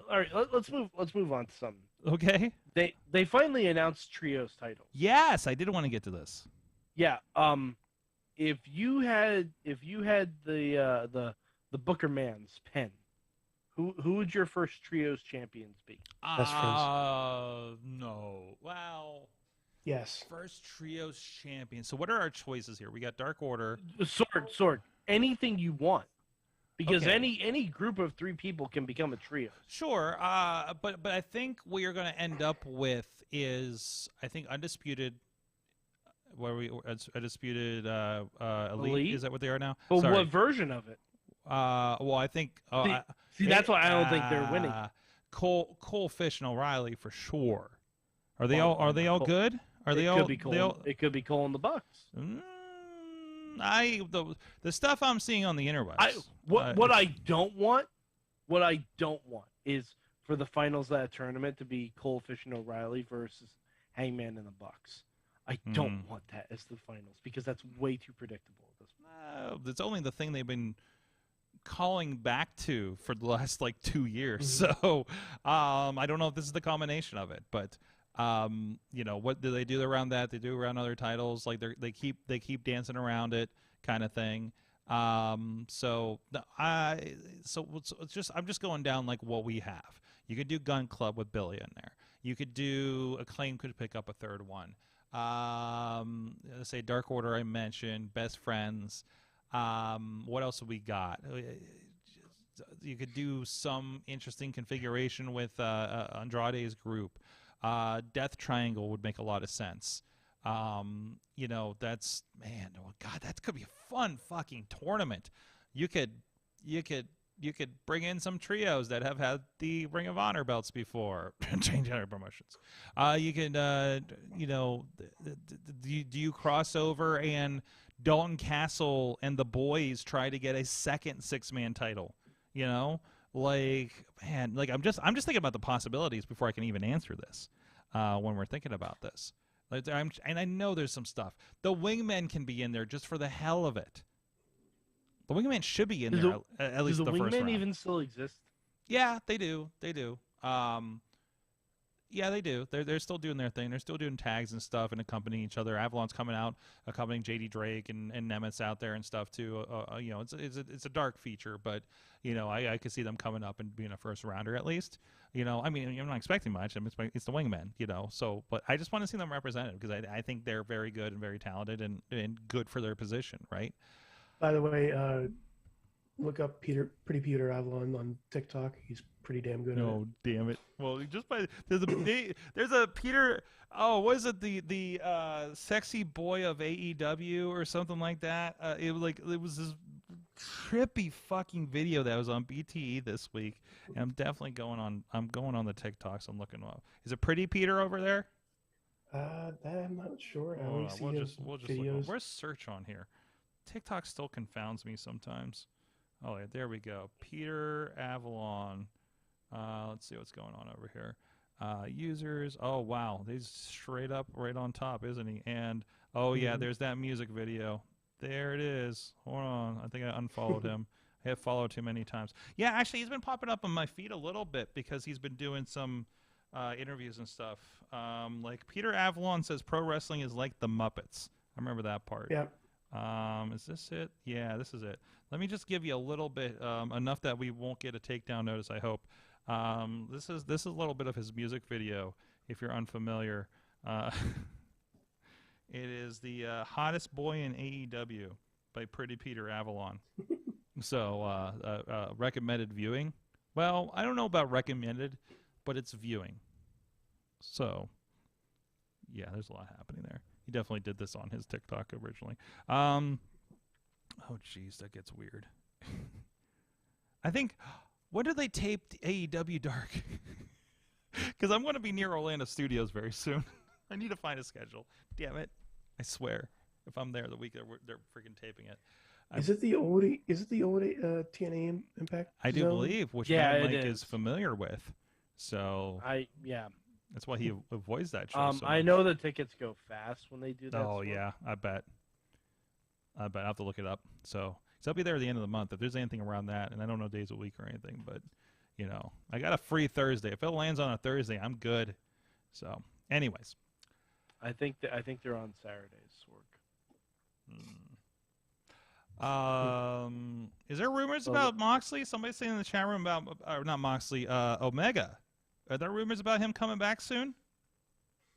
Speaker 4: All right, let's move on to something.
Speaker 2: Okay.
Speaker 4: They finally announced trios titles.
Speaker 2: Yes, I did want to get to this.
Speaker 4: Yeah. If you had the Booker Man's pen, who would your first trios champions be?
Speaker 1: Best friends.
Speaker 2: No. Wow.
Speaker 1: Yes.
Speaker 2: First trios champion. So what are our choices here? We got Dark Order.
Speaker 4: Sword. Anything you want. Because
Speaker 2: Okay.
Speaker 4: any group of 3 people can become a trio.
Speaker 2: Sure, but I think what you're going to end up with is, I think, Undisputed. Undisputed Elite? Is that what they are now?
Speaker 4: But
Speaker 2: Sorry.
Speaker 4: what version of it?
Speaker 2: Well, I think.
Speaker 4: That's why I don't think they're winning.
Speaker 2: Cole, Fish, and O'Reilly for sure. Are they all good?
Speaker 4: It could be Cole and the Bucks.
Speaker 2: The stuff I'm seeing on the interwebs.
Speaker 4: What I don't want is for the finals of that tournament to be Cole, Fish, and O'Reilly versus Hangman and the Bucks. I don't want that as the finals because that's way too predictable at this point.
Speaker 2: It's only the thing they've been calling back to for the last 2 years. So I don't know if this is the combination of it, but what do they do around that? They do around other titles, like they keep dancing around it, kind of thing. I'm just going down what we have. You could do Gun Club with Billy in there. You could do Acclaim could pick up a third one. Let's say Dark Order I mentioned, Best Friends. What else have we got? You could do some interesting configuration with Andrade's group. Death Triangle would make a lot of sense. That's that could be a fun fucking tournament. You could bring in some trios that have had the Ring of Honor belts before. Change other promotions. You could do you cross over and Dalton Castle and the Boys try to get a second 6-man title? I'm just thinking about the possibilities before I can even answer this. When we're thinking about this, and I know there's some stuff. The Wingmen can be in there just for the hell of it. The Wingmen should be in there at least the first round.
Speaker 4: Do the Wingmen even still exist?
Speaker 2: Yeah, they do. They do. Yeah, they do. They're still doing their thing. They're still doing tags and stuff and accompanying each other. Avalon's coming out, accompanying JD Drake and Nemesis out there and stuff too. It's a dark feature, but I could see them coming up and being a first rounder at least. I'm not expecting much. It's the Wingmen, So, but I just want to see them represented because I think they're very good and very talented and good for their position, right?
Speaker 1: By the way, look up Pretty Peter Avalon on TikTok. He's pretty damn good.
Speaker 2: Oh, damn it! Well, there's a Peter. Oh, what is it? The sexy boy of AEW or something like that. It was this trippy fucking video that was on BTE this week. And I'm definitely going on the TikToks. I'm looking up. Is it Pretty Peter over there?
Speaker 1: I'm not sure.
Speaker 2: We'll just look. Where's search on here? TikTok still confounds me sometimes. Oh, there we go. Peter Avalon. Let's see what's going on over here. Users. Oh, wow. He's straight up right on top, isn't he? And, yeah, there's that music video. There it is. Hold on. I think I unfollowed him. I have followed him many times. Yeah, actually, he's been popping up on my feed a little bit because he's been doing some interviews and stuff. Like Peter Avalon says, pro wrestling is like the Muppets. I remember that part.
Speaker 1: Yeah.
Speaker 2: Is this it? Yeah, this is it. Let me just give you a little bit, enough that we won't get a takedown notice, I hope. This is a little bit of his music video, if you're unfamiliar. It is the Hottest Boy in AEW by Pretty Peter Avalon. So, recommended viewing. Well, I don't know about recommended, but it's viewing. So, yeah, there's a lot happening there. He definitely did this on his TikTok originally. Oh, jeez, that gets weird. I think, when did they tape AEW Dark? Because I'm going to be near Orlando Studios very soon. I need to find a schedule. Damn it. I swear. If I'm there the week they're freaking taping it.
Speaker 1: Is it the old TNA Impact?
Speaker 2: I do believe, which Mike is familiar with. So that's why he avoids that show.
Speaker 4: I know the tickets go fast when they do that.
Speaker 2: Oh yeah, I bet. I have to look it up. So I'll be there at the end of the month if there's anything around that, and I don't know days a week or anything, but you know, I got a free Thursday. If it lands on a Thursday, I'm good. So, anyways,
Speaker 4: I think they're on Saturdays.
Speaker 2: Is there rumors about Moxley? Somebody's saying in the chat room about, or not Moxley, Omega. Are there rumors about him coming back soon?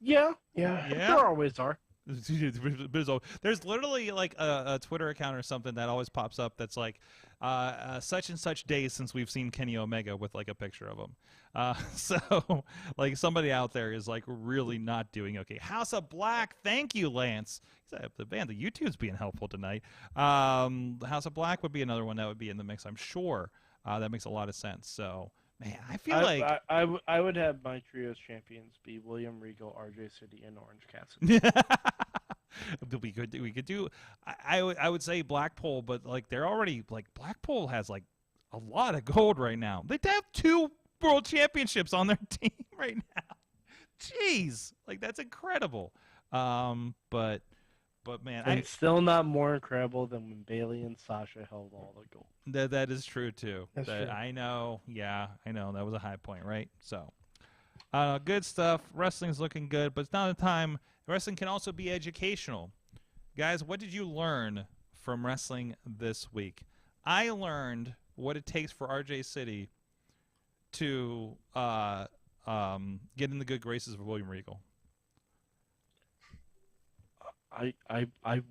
Speaker 4: Yeah. There always are.
Speaker 2: There's literally like a Twitter account or something that always pops up that's like such and such days since we've seen Kenny Omega with like a picture of him. So like somebody out there is like really not doing okay. House of Black, thank you, Lance. The YouTube's being helpful tonight. House of Black would be another one that would be in the mix, I'm sure. That makes a lot of sense. So man, I feel like
Speaker 4: I would have my trios champions be William Regal, RJ City, and Orange Cassidy.
Speaker 2: we could do. I would say Blackpool, but like they're already like Blackpool has like a lot of gold right now. They have 2 world championships on their team right now. Jeez, like that's incredible. But man,
Speaker 4: and still not more incredible than when Bayley and Sasha held all the gold.
Speaker 2: That is true too.
Speaker 1: That's true.
Speaker 2: I know. Yeah, I know. That was a high point, right? So, good stuff. Wrestling's looking good, but it's not the time. Wrestling can also be educational. Guys, what did you learn from wrestling this week? I learned what it takes for RJ City to get in the good graces of William Regal.
Speaker 4: I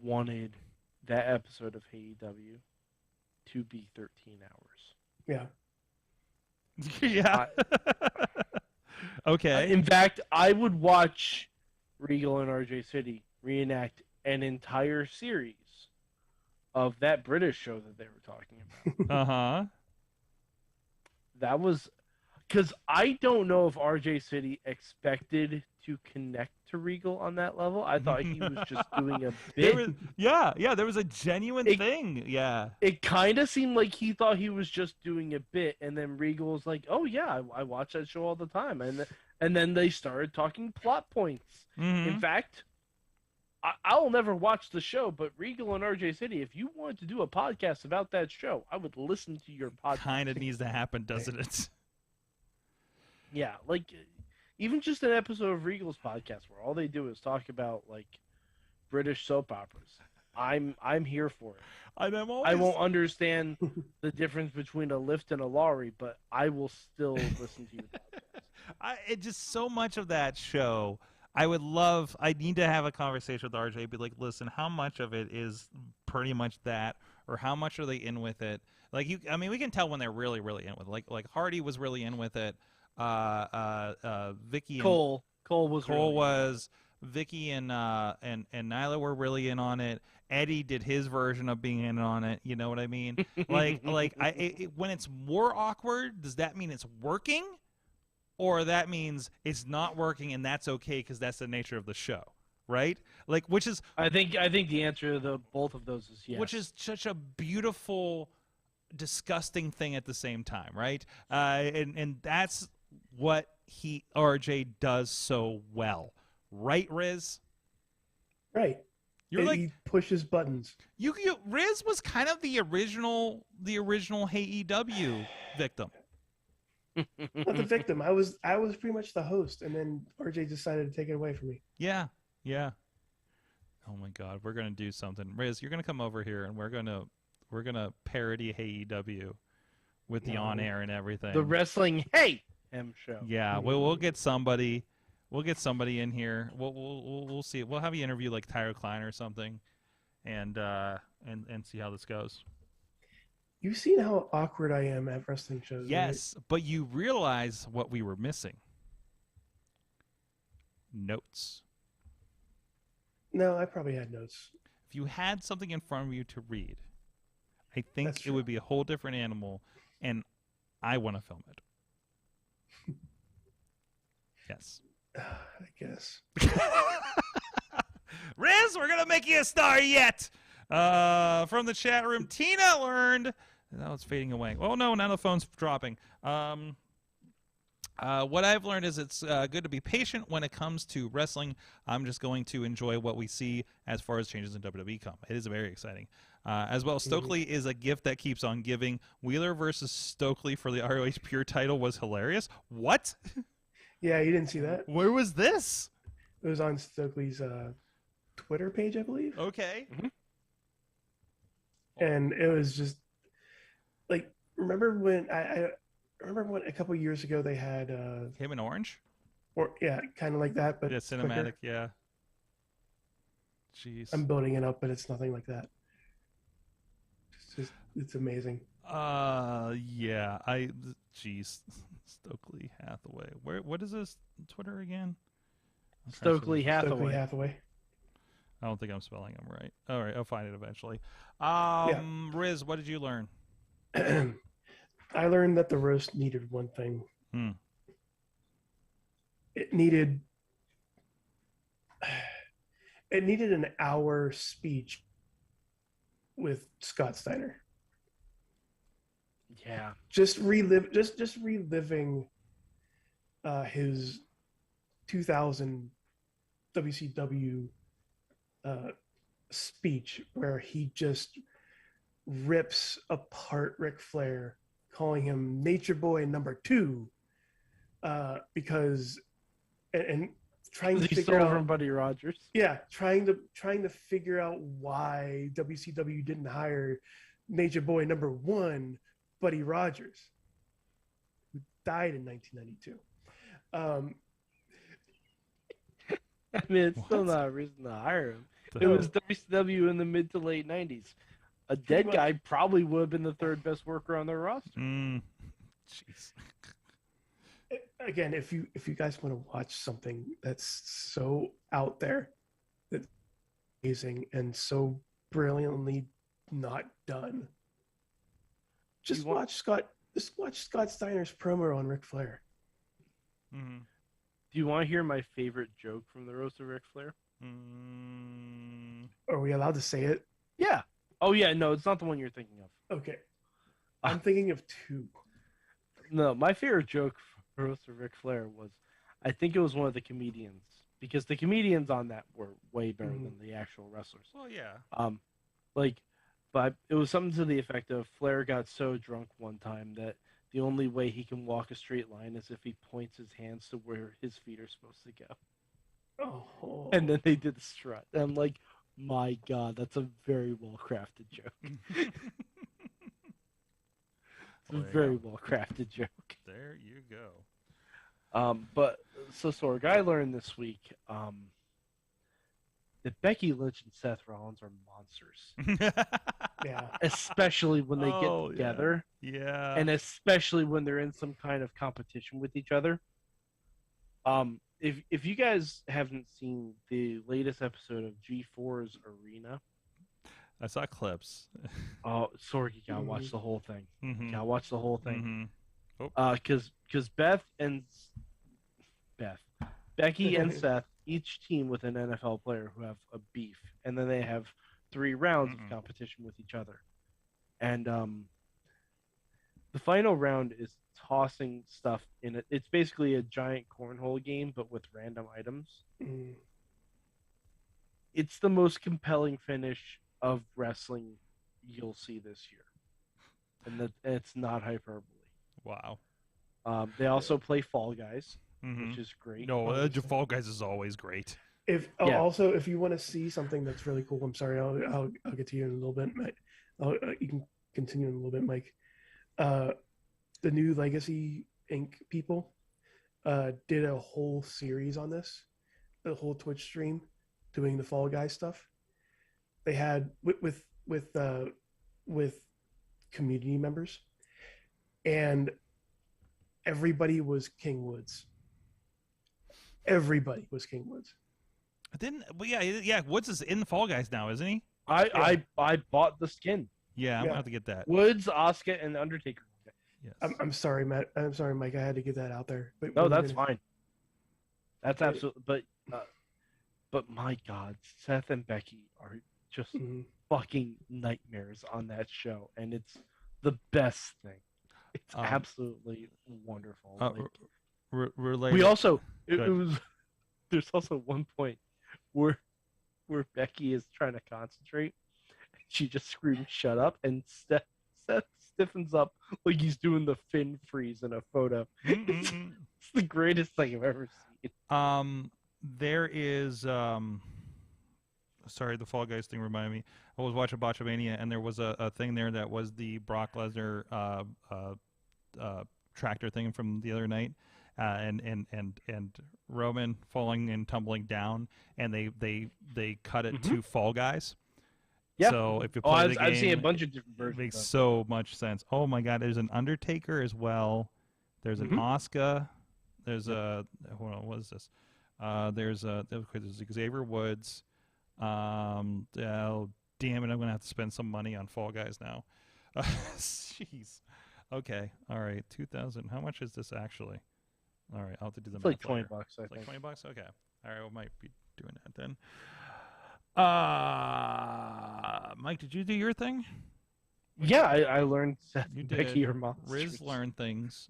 Speaker 4: wanted that episode of AEW to be 13 hours.
Speaker 1: Yeah.
Speaker 2: Yeah. Okay.
Speaker 4: In fact, I would watch Regal and RJ City reenact an entire series of that British show that they were talking about.
Speaker 2: Uh-huh.
Speaker 4: That was because I don't know if RJ City expected to connect to Regal on that level. I thought he was just doing a bit.
Speaker 2: There was a genuine thing. Yeah.
Speaker 4: It kind of seemed like he thought he was just doing a bit, and then Regal was like, "Oh yeah, I watch that show all the time," and then they started talking plot points.
Speaker 2: Mm-hmm.
Speaker 4: In fact, I'll never watch the show, but Regal and RJ City, if you wanted to do a podcast about that show, I would listen to your podcast.
Speaker 2: Kind of needs to happen, doesn't it?
Speaker 4: Yeah, like even just an episode of Regal's podcast where all they do is talk about like British soap operas. I'm here for it. I won't understand the difference between a lift and a lorry, but I will still listen to your podcast.
Speaker 2: It just so much of that show. I need to have a conversation with RJ. Be like, listen, how much of it is pretty much that, or how much are they in with it? Like we can tell when they're really, really in with it. Like Hardy was really in with it. Vicky and
Speaker 4: Cole was
Speaker 2: Vicky and Nyla were really in on it. Eddie did his version of being in on it. You know what I mean? When it's more awkward, does that mean it's working, or that means it's not working and that's okay because that's the nature of the show, right? Like, which is
Speaker 4: I think the answer to both of those is yes.
Speaker 2: Which is such a beautiful, disgusting thing at the same time, right? And that's what RJ does so well, right, Riz?
Speaker 1: Right. He pushes buttons.
Speaker 2: Riz was kind of the original AEW victim.
Speaker 1: Not the victim. I was pretty much the host, and then RJ decided to take it away from me.
Speaker 2: Yeah. Oh my God, we're gonna do something. Riz, you're gonna come over here, and we're gonna parody AEW with the on air and everything.
Speaker 4: The wrestling Mayhem show.
Speaker 2: Yeah, we'll get somebody. We'll get somebody in here. We'll see. We'll have you interview like Tyler Klein or something, and see how this goes.
Speaker 1: You've seen how awkward I am at wrestling shows.
Speaker 2: Yes,
Speaker 1: right?
Speaker 2: but you realize what we were missing. Notes.
Speaker 1: No, I probably had notes.
Speaker 2: If you had something in front of you to read, I think
Speaker 1: That's
Speaker 2: it
Speaker 1: true.
Speaker 2: would be a whole different animal, and I want to film it. Yes.
Speaker 1: I guess.
Speaker 2: Riz, we're going to make you a star yet. From the chat room, Tina learned. Now it's fading away. Oh, no, now the phone's dropping. What I've learned is it's good to be patient when it comes to wrestling. I'm just going to enjoy what we see as far as changes in WWE come. It is very exciting. As well, Stokely is a gift that keeps on giving. Wheeler versus Stokely for the ROH Pure title was hilarious. What?
Speaker 1: Yeah, you didn't see that?
Speaker 2: Where was this?
Speaker 1: It was on Stokely's Twitter page, I believe.
Speaker 2: Okay.
Speaker 1: And it was just like, remember when I remember when a couple years ago they had
Speaker 2: Him in orange?
Speaker 1: or yeah, kind of like that, but
Speaker 2: Yeah, cinematic,
Speaker 1: quicker.
Speaker 2: yeah. Jeez.
Speaker 1: I'm building it up, but it's nothing like that. It's amazing.
Speaker 2: Yeah. Jeez. Stokely Hathaway. What is this Twitter again?
Speaker 4: Stokely Hathaway.
Speaker 1: Stokely Hathaway.
Speaker 2: I don't think I'm spelling them right. All right, I'll find it eventually. Riz, what did you learn?
Speaker 1: I learned that the roast needed one thing. It needed an hour speech with Scott Steiner.
Speaker 4: Yeah.
Speaker 1: Just reliving his 2000 WCW speech where he just rips apart Ric Flair, calling him Nature Boy #2 because and trying to figure out
Speaker 4: from Buddy Rogers.
Speaker 1: Yeah, trying to figure out why WCW didn't hire Nature Boy #1, Buddy Rogers, who died in 1992.
Speaker 4: I mean, it's still not a reason to hire him. It was WCW in the mid to late 90s. A dead guy probably would have been the third best worker on their roster.
Speaker 2: Jeez.
Speaker 1: Again, if you guys want to watch something that's so out there, that's amazing and so brilliantly not done, just watch Scott Steiner's promo on Ric Flair.
Speaker 2: Mm-hmm.
Speaker 4: Do you want to hear my favorite joke from the roast of Ric Flair?
Speaker 1: Are we allowed to say it?
Speaker 4: Yeah. Oh yeah, no, it's not the one you're thinking of.
Speaker 1: Okay. I'm thinking of two.
Speaker 4: No, my favorite joke from the roast of Ric Flair was, I think it was one of the comedians, because the comedians on that were way better than the actual wrestlers.
Speaker 2: Well, yeah.
Speaker 4: But it was something to the effect of Flair got so drunk one time that the only way he can walk a straight line is if he points his hands to where his feet are supposed to go.
Speaker 1: Oh.
Speaker 4: And then they did the strut. And I'm like, my God, that's a very well-crafted joke. It's a very well-crafted joke.
Speaker 2: There you go.
Speaker 4: But so Sorg, I learned this week that Becky Lynch and Seth Rollins are monsters.
Speaker 1: Yeah.
Speaker 4: Especially when they get together.
Speaker 2: Yeah.
Speaker 4: And especially when they're in some kind of competition with each other. If you guys haven't seen the latest episode of G4's Arena,
Speaker 2: I saw clips.
Speaker 4: oh, Sorg, you gotta watch the whole thing.
Speaker 2: Mm-hmm.
Speaker 4: You gotta watch the whole thing.
Speaker 2: Mm-hmm.
Speaker 4: Because Becky and Seth each team with an NFL player who have a beef, and then they have 3 rounds of competition with each other. And the final round is tossing stuff in it. It's basically a giant cornhole game, but with random items. It's the most compelling finish of wrestling you'll see this year, and it's not hyperbole.
Speaker 2: Wow.
Speaker 4: They also play Fall Guys, which is great.
Speaker 2: No, Fall Guys is always great.
Speaker 1: Also, if you want to see something that's really cool, I'm sorry, I'll get to you in a little bit. You can continue in a little bit, Mike. The new Legacy Inc. people did a whole series on this, a whole Twitch stream doing the Fall Guys stuff. They had with community members, and everybody was King Woods. Everybody was King Woods.
Speaker 2: Woods is in the Fall Guys now, isn't he?
Speaker 4: I bought the skin.
Speaker 2: Yeah, I'm gonna have to get that.
Speaker 4: Woods, Asuka, and the Undertaker.
Speaker 2: Yes.
Speaker 1: I'm sorry, Matt. I'm sorry, Mike. I had to get that out there. But
Speaker 4: no, that's fine. That's absolutely. But my God, Seth and Becky are just fucking nightmares on that show, and it's the best thing. It's absolutely wonderful. We also it was. There's also one point where Becky is trying to concentrate. She just screams, "Shut up!" and Seth stiffens up like he's doing the fin freeze in a photo. It's the greatest thing I've ever seen.
Speaker 2: There is sorry, the Fall Guys thing reminded me. I was watching Botchamania, and there was a thing there that was the Brock Lesnar tractor thing from the other night, and Roman falling and tumbling down, and they cut it to Fall Guys.
Speaker 4: Yeah.
Speaker 2: So if you play the game,
Speaker 4: I've seen a bunch of different versions.
Speaker 2: It makes so much sense. Oh my God, there's an Undertaker as well. There's an Asuka. There's a hold on, what is this? There's Xavier Woods. Oh, damn it! I'm gonna have to spend some money on Fall Guys now. Jeez. Okay. All right. 2,000. How much is this actually? All right. I'll have to do the math.
Speaker 4: It's like $20. I think.
Speaker 2: Like $20. Okay. All right. We might be doing that then. Mike, did you do your thing?
Speaker 4: Yeah, I learned Seth
Speaker 2: You
Speaker 4: and
Speaker 2: did.
Speaker 4: Becky are monsters.
Speaker 2: Riz learned things.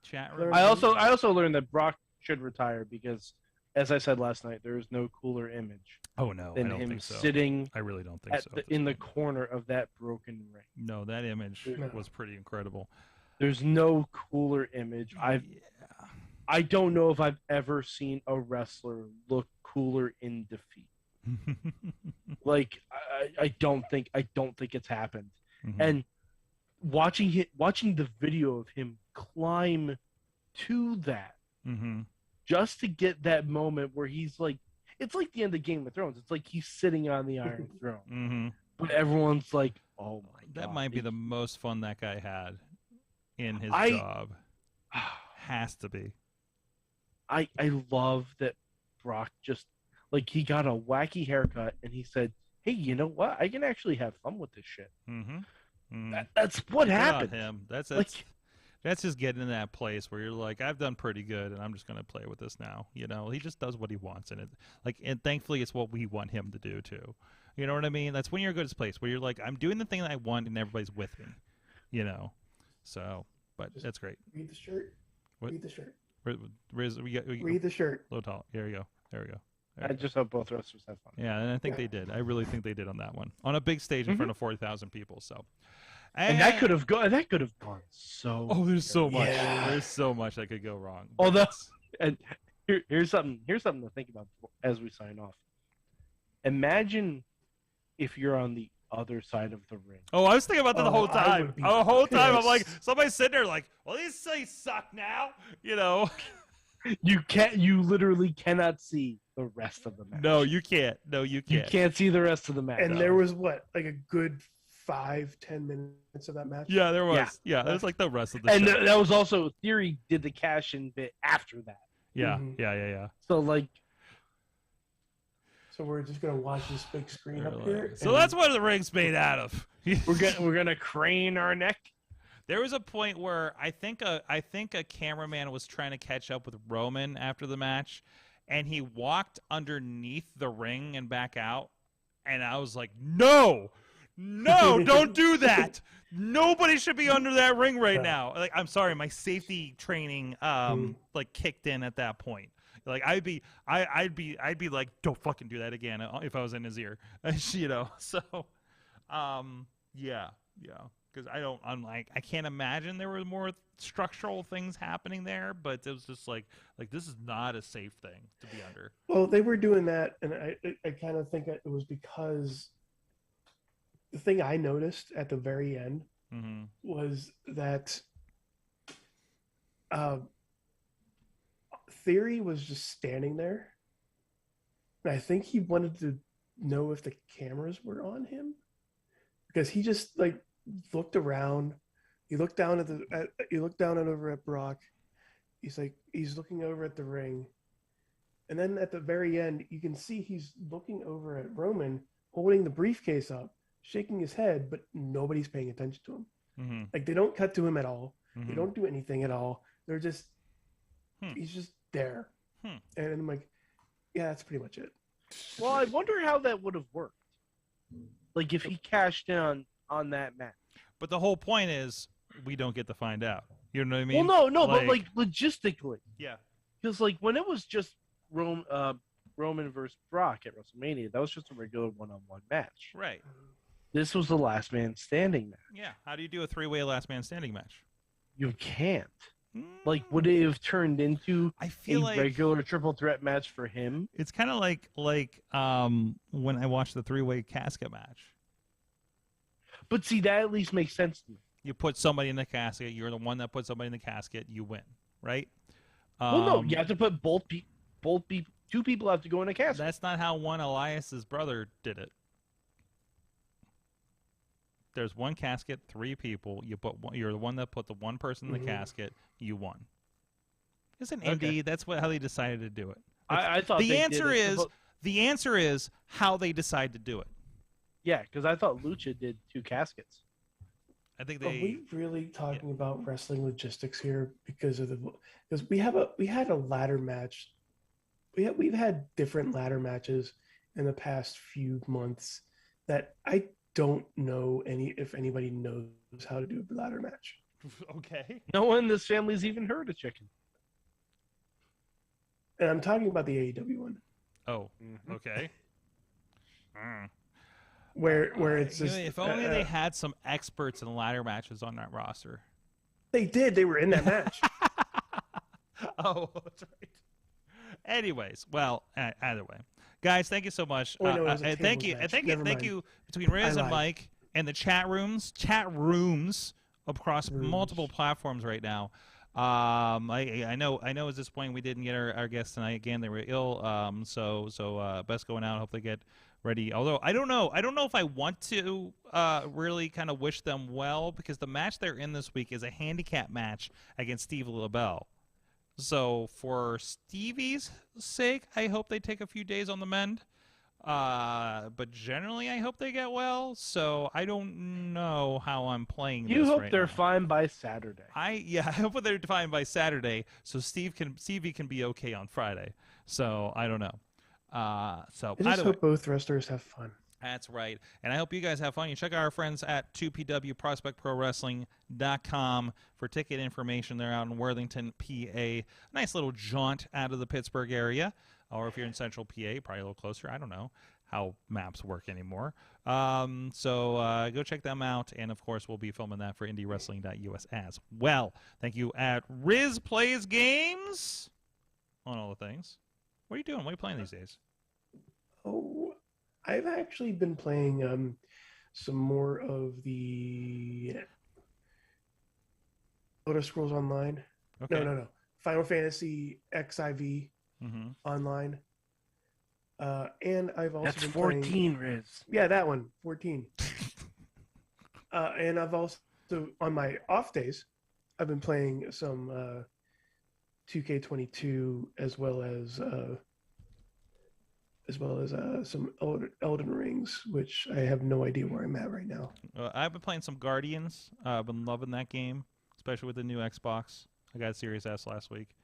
Speaker 2: Chat room.
Speaker 4: I also learned that Brock should retire because, as I said last night, there is no cooler image.
Speaker 2: Oh no,
Speaker 4: than
Speaker 2: I don't
Speaker 4: him
Speaker 2: think so.
Speaker 4: sitting.
Speaker 2: I really don't think so.
Speaker 4: In the corner of that broken ring.
Speaker 2: No, that image was pretty incredible.
Speaker 4: There's no cooler image. I don't know if I've ever seen a wrestler look cooler in defeat. Like I don't think it's happened. And watching the video of him climb to that just to get that moment where he's like, it's like the end of Game of Thrones. It's like he's sitting on the Iron Throne, but everyone's like, "Oh my God!"
Speaker 2: That might be the most fun that guy had in his job. Has to be.
Speaker 4: I love that Brock just like he got a wacky haircut and he said, "Hey, you know what? I can actually have fun with this shit." That's what happened.
Speaker 2: Him. That's just getting in that place where you're like, I've done pretty good, and I'm just gonna play with this now. You know, he just does what he wants, and and thankfully, it's what we want him to do too. You know what I mean? That's when you're a good place where you're like, I'm doing the thing that I want, and everybody's with me. You know, so just that's great.
Speaker 1: Read the shirt. Read the shirt.
Speaker 2: Read
Speaker 1: the shirt.
Speaker 2: Low tall. There we go.
Speaker 4: I just hope both wrestlers have fun.
Speaker 2: Yeah, and I think they did. I really think they did on that one, on a big stage in front of 40,000 people. So.
Speaker 4: And that could have gone. That could have gone so.
Speaker 2: Oh, there's so much.
Speaker 1: Yeah.
Speaker 2: There's so much that could go wrong.
Speaker 4: Although, and here's something to think about as we sign off. Imagine if you're on the other side of the ring.
Speaker 2: Oh, I was thinking about that the whole time. The whole time, I'm like,
Speaker 1: pissed.
Speaker 2: somebody's sitting there like, well, these things suck now. You know.
Speaker 4: You literally cannot see the rest of the match.
Speaker 2: No, you can't. You
Speaker 4: can't see the rest of the match.
Speaker 1: And there was like a good 5-10 minutes of that match.
Speaker 2: Yeah, there was. Yeah, there's like the rest of the
Speaker 4: and
Speaker 2: show.
Speaker 4: That was also Theory did the cash in bit after that.
Speaker 2: Yeah, yeah.
Speaker 4: So like,
Speaker 1: so we're just gonna watch this big screen up here.
Speaker 2: So that's what the ring's made out of.
Speaker 4: we're gonna crane our neck.
Speaker 2: There was a point where I think a cameraman was trying to catch up with Roman after the match, and he walked underneath the ring and back out, and I was like, no, don't do that. Nobody should be under that ring right now. Like, I'm sorry, my safety training like kicked in at that point. Like I'd be like, don't fucking do that again if I was in his ear, you know. So, yeah. because I can't imagine there were more structural things happening there, but it was just like this is not a safe thing to be under.
Speaker 1: Well, they were doing that, and I kind of think it was because the thing I noticed at the very end was that Theory was just standing there, and I think he wanted to know if the cameras were on him, because he just like looked around. He looked down and over at Brock. He's looking over at the ring, and then at the very end, you can see he's looking over at Roman, holding the briefcase up, shaking his head, but nobody's paying attention to him. Like, they don't cut to him at all. They don't do anything at all. They're just he's just there, and I'm like, yeah, that's pretty much it.
Speaker 4: Well, I wonder how that would have worked. Like, if he cashed in on that match.
Speaker 2: But the whole point is we don't get to find out. You know what I mean?
Speaker 4: Well, no, but like logistically.
Speaker 2: Yeah.
Speaker 4: Because like when it was just Roman versus Brock at WrestleMania, that was just a regular one-on-one match.
Speaker 2: Right.
Speaker 4: This was the last man standing match.
Speaker 2: Yeah. How do you do a three-way last man standing match?
Speaker 4: You can't. Like, would it have turned into
Speaker 2: a
Speaker 4: regular triple threat match for him?
Speaker 2: It's kind of like when I watched the three-way casket match.
Speaker 4: But see, that at least makes sense to me.
Speaker 2: You put somebody in the casket. You're the one that put somebody in the casket. You win, right?
Speaker 4: Well, no, you have to put two people have to go in a casket.
Speaker 2: That's not how one Elias's brother did it. There's one casket, three people. You're the one that put the one person in the casket. You won. Isn't Indy? That's how they decided to do it.
Speaker 4: I thought
Speaker 2: the answer is how they decide to do it.
Speaker 4: Yeah, because I thought Lucha did two caskets.
Speaker 2: I think
Speaker 1: Are we really talking about wrestling logistics here because we had a ladder match. We've had different ladder matches in the past few months that I don't know if anybody knows how to do a ladder match.
Speaker 2: Okay.
Speaker 4: No one in this family's even heard of chicken.
Speaker 1: And I'm talking about the AEW one.
Speaker 2: Oh, okay.
Speaker 1: Where it's just,
Speaker 2: if only they had some experts in ladder matches on that roster.
Speaker 1: They did. They were in that match.
Speaker 2: Oh, that's right. Anyways, well, either way, guys, thank you so much. Thank you between Riz and Mike and the chat rooms across multiple platforms right now. I know at this point we didn't get our guests tonight. Again, they were ill. So best going out. Hope they get ready. Although I don't know if I want to really kind of wish them well, because the match they're in this week is a handicap match against Steve LaBelle. So for Stevie's sake, I hope they take a few days on the mend. But generally, I hope they get well. So I don't know how I'm playing this.
Speaker 4: You hope
Speaker 2: right
Speaker 4: they're
Speaker 2: now.
Speaker 4: fine by Saturday.
Speaker 2: I hope they're fine by Saturday, so Stevie can be okay on Friday. So I don't know. I just
Speaker 1: hope both wrestlers have fun.
Speaker 2: That's right. And I hope you guys have fun. You check out our friends at 2pwprospectprowrestling.com for ticket information. They're out in Worthington, PA. Nice little jaunt out of the Pittsburgh area. Or if you're in central PA, probably a little closer. I don't know how maps work anymore. So go check them out. And, of course, we'll be filming that for IndyWrestling.us as well. Thank you at Riz Plays Games on all the things. What are you doing? What are you playing these days?
Speaker 1: Oh, I've actually been playing some more of the Elder Scrolls Online.
Speaker 2: Okay.
Speaker 1: No. Final Fantasy XIV Online. And I've also been
Speaker 4: 14,
Speaker 1: playing...
Speaker 4: Riz.
Speaker 1: Yeah, that one, 14. And I've also, on my off days, I've been playing some 2K22 as well as some Elden Rings, which I have no idea where I'm at right now.
Speaker 2: I've been playing some Guardians. I've been loving that game, especially with the new Xbox. I got a Series S last week,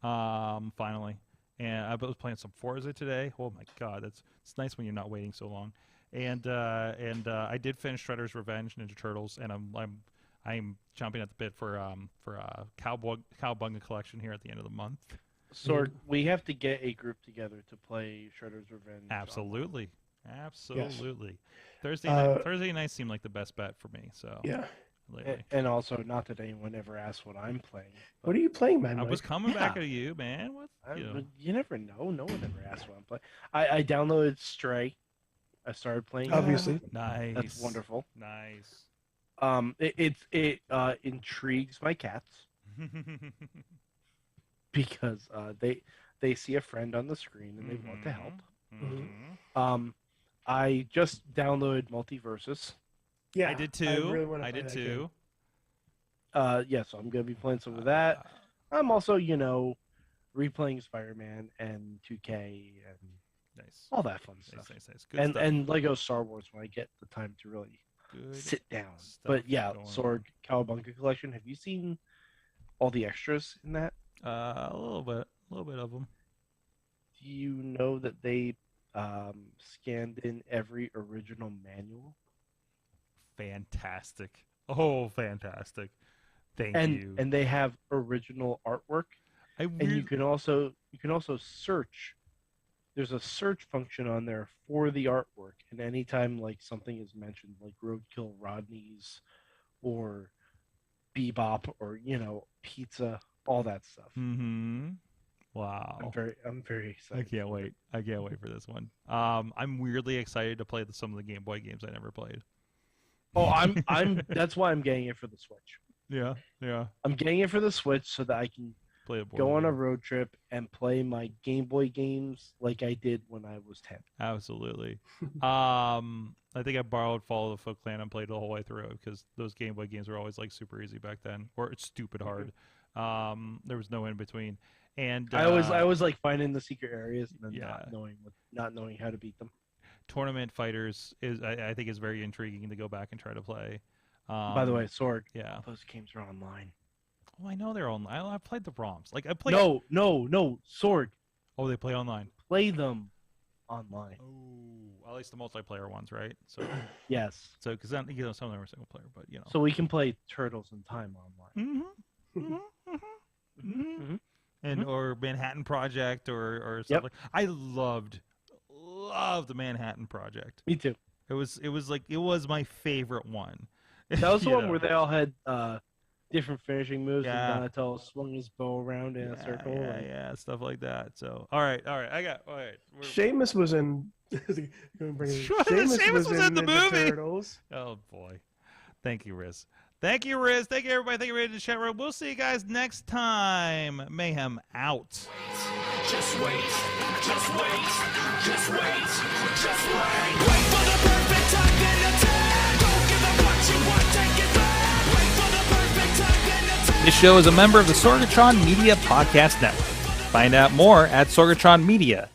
Speaker 2: finally. And I was playing some Forza today. Oh my God, it's nice when you're not waiting so long. And I did finish Shredder's Revenge, Ninja Turtles, and I'm chomping at the bit for Cowabunga Collection here at the end of the month.
Speaker 4: So we have to get a group together to play Shredder's Revenge.
Speaker 2: Absolutely.
Speaker 1: Yes.
Speaker 2: Thursday night seemed like the best bet for me. So
Speaker 1: yeah,
Speaker 2: lately.
Speaker 4: And also, not that anyone ever asked what I'm playing.
Speaker 1: What are you playing, man?
Speaker 2: I
Speaker 1: Mike?
Speaker 2: was coming back at you, man. What?
Speaker 4: You never know. No one ever asked what I'm playing. I downloaded Stray. I started playing.
Speaker 1: Obviously.
Speaker 2: Nice.
Speaker 4: That's wonderful.
Speaker 2: Nice.
Speaker 4: It intrigues my cats because they see a friend on the screen and they want to help. I just downloaded Multiversus.
Speaker 1: Yeah,
Speaker 2: I did too.
Speaker 1: I did too.
Speaker 4: Yeah, so I'm gonna be playing some of that. I'm also, replaying Spider-Man and 2K and
Speaker 2: Nice.
Speaker 4: all that fun stuff.
Speaker 2: Nice. Good stuff.
Speaker 4: And Lego Star Wars when I get the time to really sit down. But yeah, Sorg Cowabunga Collection. Have you seen all the extras in that?
Speaker 2: A little bit of them.
Speaker 4: Do you know that they scanned in every original manual?
Speaker 2: Fantastic. Oh, fantastic. Thank you.
Speaker 4: And they have original artwork. And you can also search. There's a search function on there for the artwork, and anytime like something is mentioned, like Roadkill Rodney's, or Bebop, or Pizza, all that stuff.
Speaker 2: Wow.
Speaker 4: I'm very excited.
Speaker 2: I can't wait for this one. I'm weirdly excited to play some of the Game Boy games I never played.
Speaker 4: Oh, I'm that's why I'm getting it for the Switch.
Speaker 2: Yeah.
Speaker 4: I'm getting it for the Switch so that I can go on a road trip and play my Game Boy games like I did when I was 10.
Speaker 2: Absolutely. I think I borrowed Fall of the Foot Clan and played it the whole way through because those Game Boy games were always like super easy back then, or it's stupid hard. There was no in between. And
Speaker 4: I always like finding the secret areas and then not knowing how to beat them.
Speaker 2: Tournament Fighters I think is very intriguing to go back and try to play.
Speaker 4: By the way, Sorg,
Speaker 2: yeah,
Speaker 4: those games are online.
Speaker 2: Oh, I know they're online. I played the ROMs. Like I played.
Speaker 4: No, Sorg.
Speaker 2: Oh, they play online.
Speaker 4: Play them online.
Speaker 2: Oh, at least the multiplayer ones, right? So
Speaker 4: yes.
Speaker 2: So because then some of them are single player, but
Speaker 4: So we can play Turtles in Time online.
Speaker 2: And or Manhattan Project or something. I loved the Manhattan Project.
Speaker 4: Me too.
Speaker 2: It was my favorite one.
Speaker 4: That was the one where they all had different finishing moves,
Speaker 2: Yeah.
Speaker 4: and Donatello swung his bow around in a circle.
Speaker 2: Yeah, stuff like that. So all right.
Speaker 1: Sheamus was in.
Speaker 2: Sheamus was in the movie.
Speaker 1: Turtles.
Speaker 2: Oh boy, thank you, Riz. Thank you, Riz. Thank you, everybody. Thank you, everybody in the chat room. We'll see you guys next time. Mayhem out.
Speaker 3: Just wait, just wait, just wait, just wait. Wait for the perfect time, then attack. Don't give up what you want, take it back. Wait for the perfect time, then attack.
Speaker 2: This show is a member of the Sorgatron Media Podcast Network. Find out more at sorgatronmedia.com.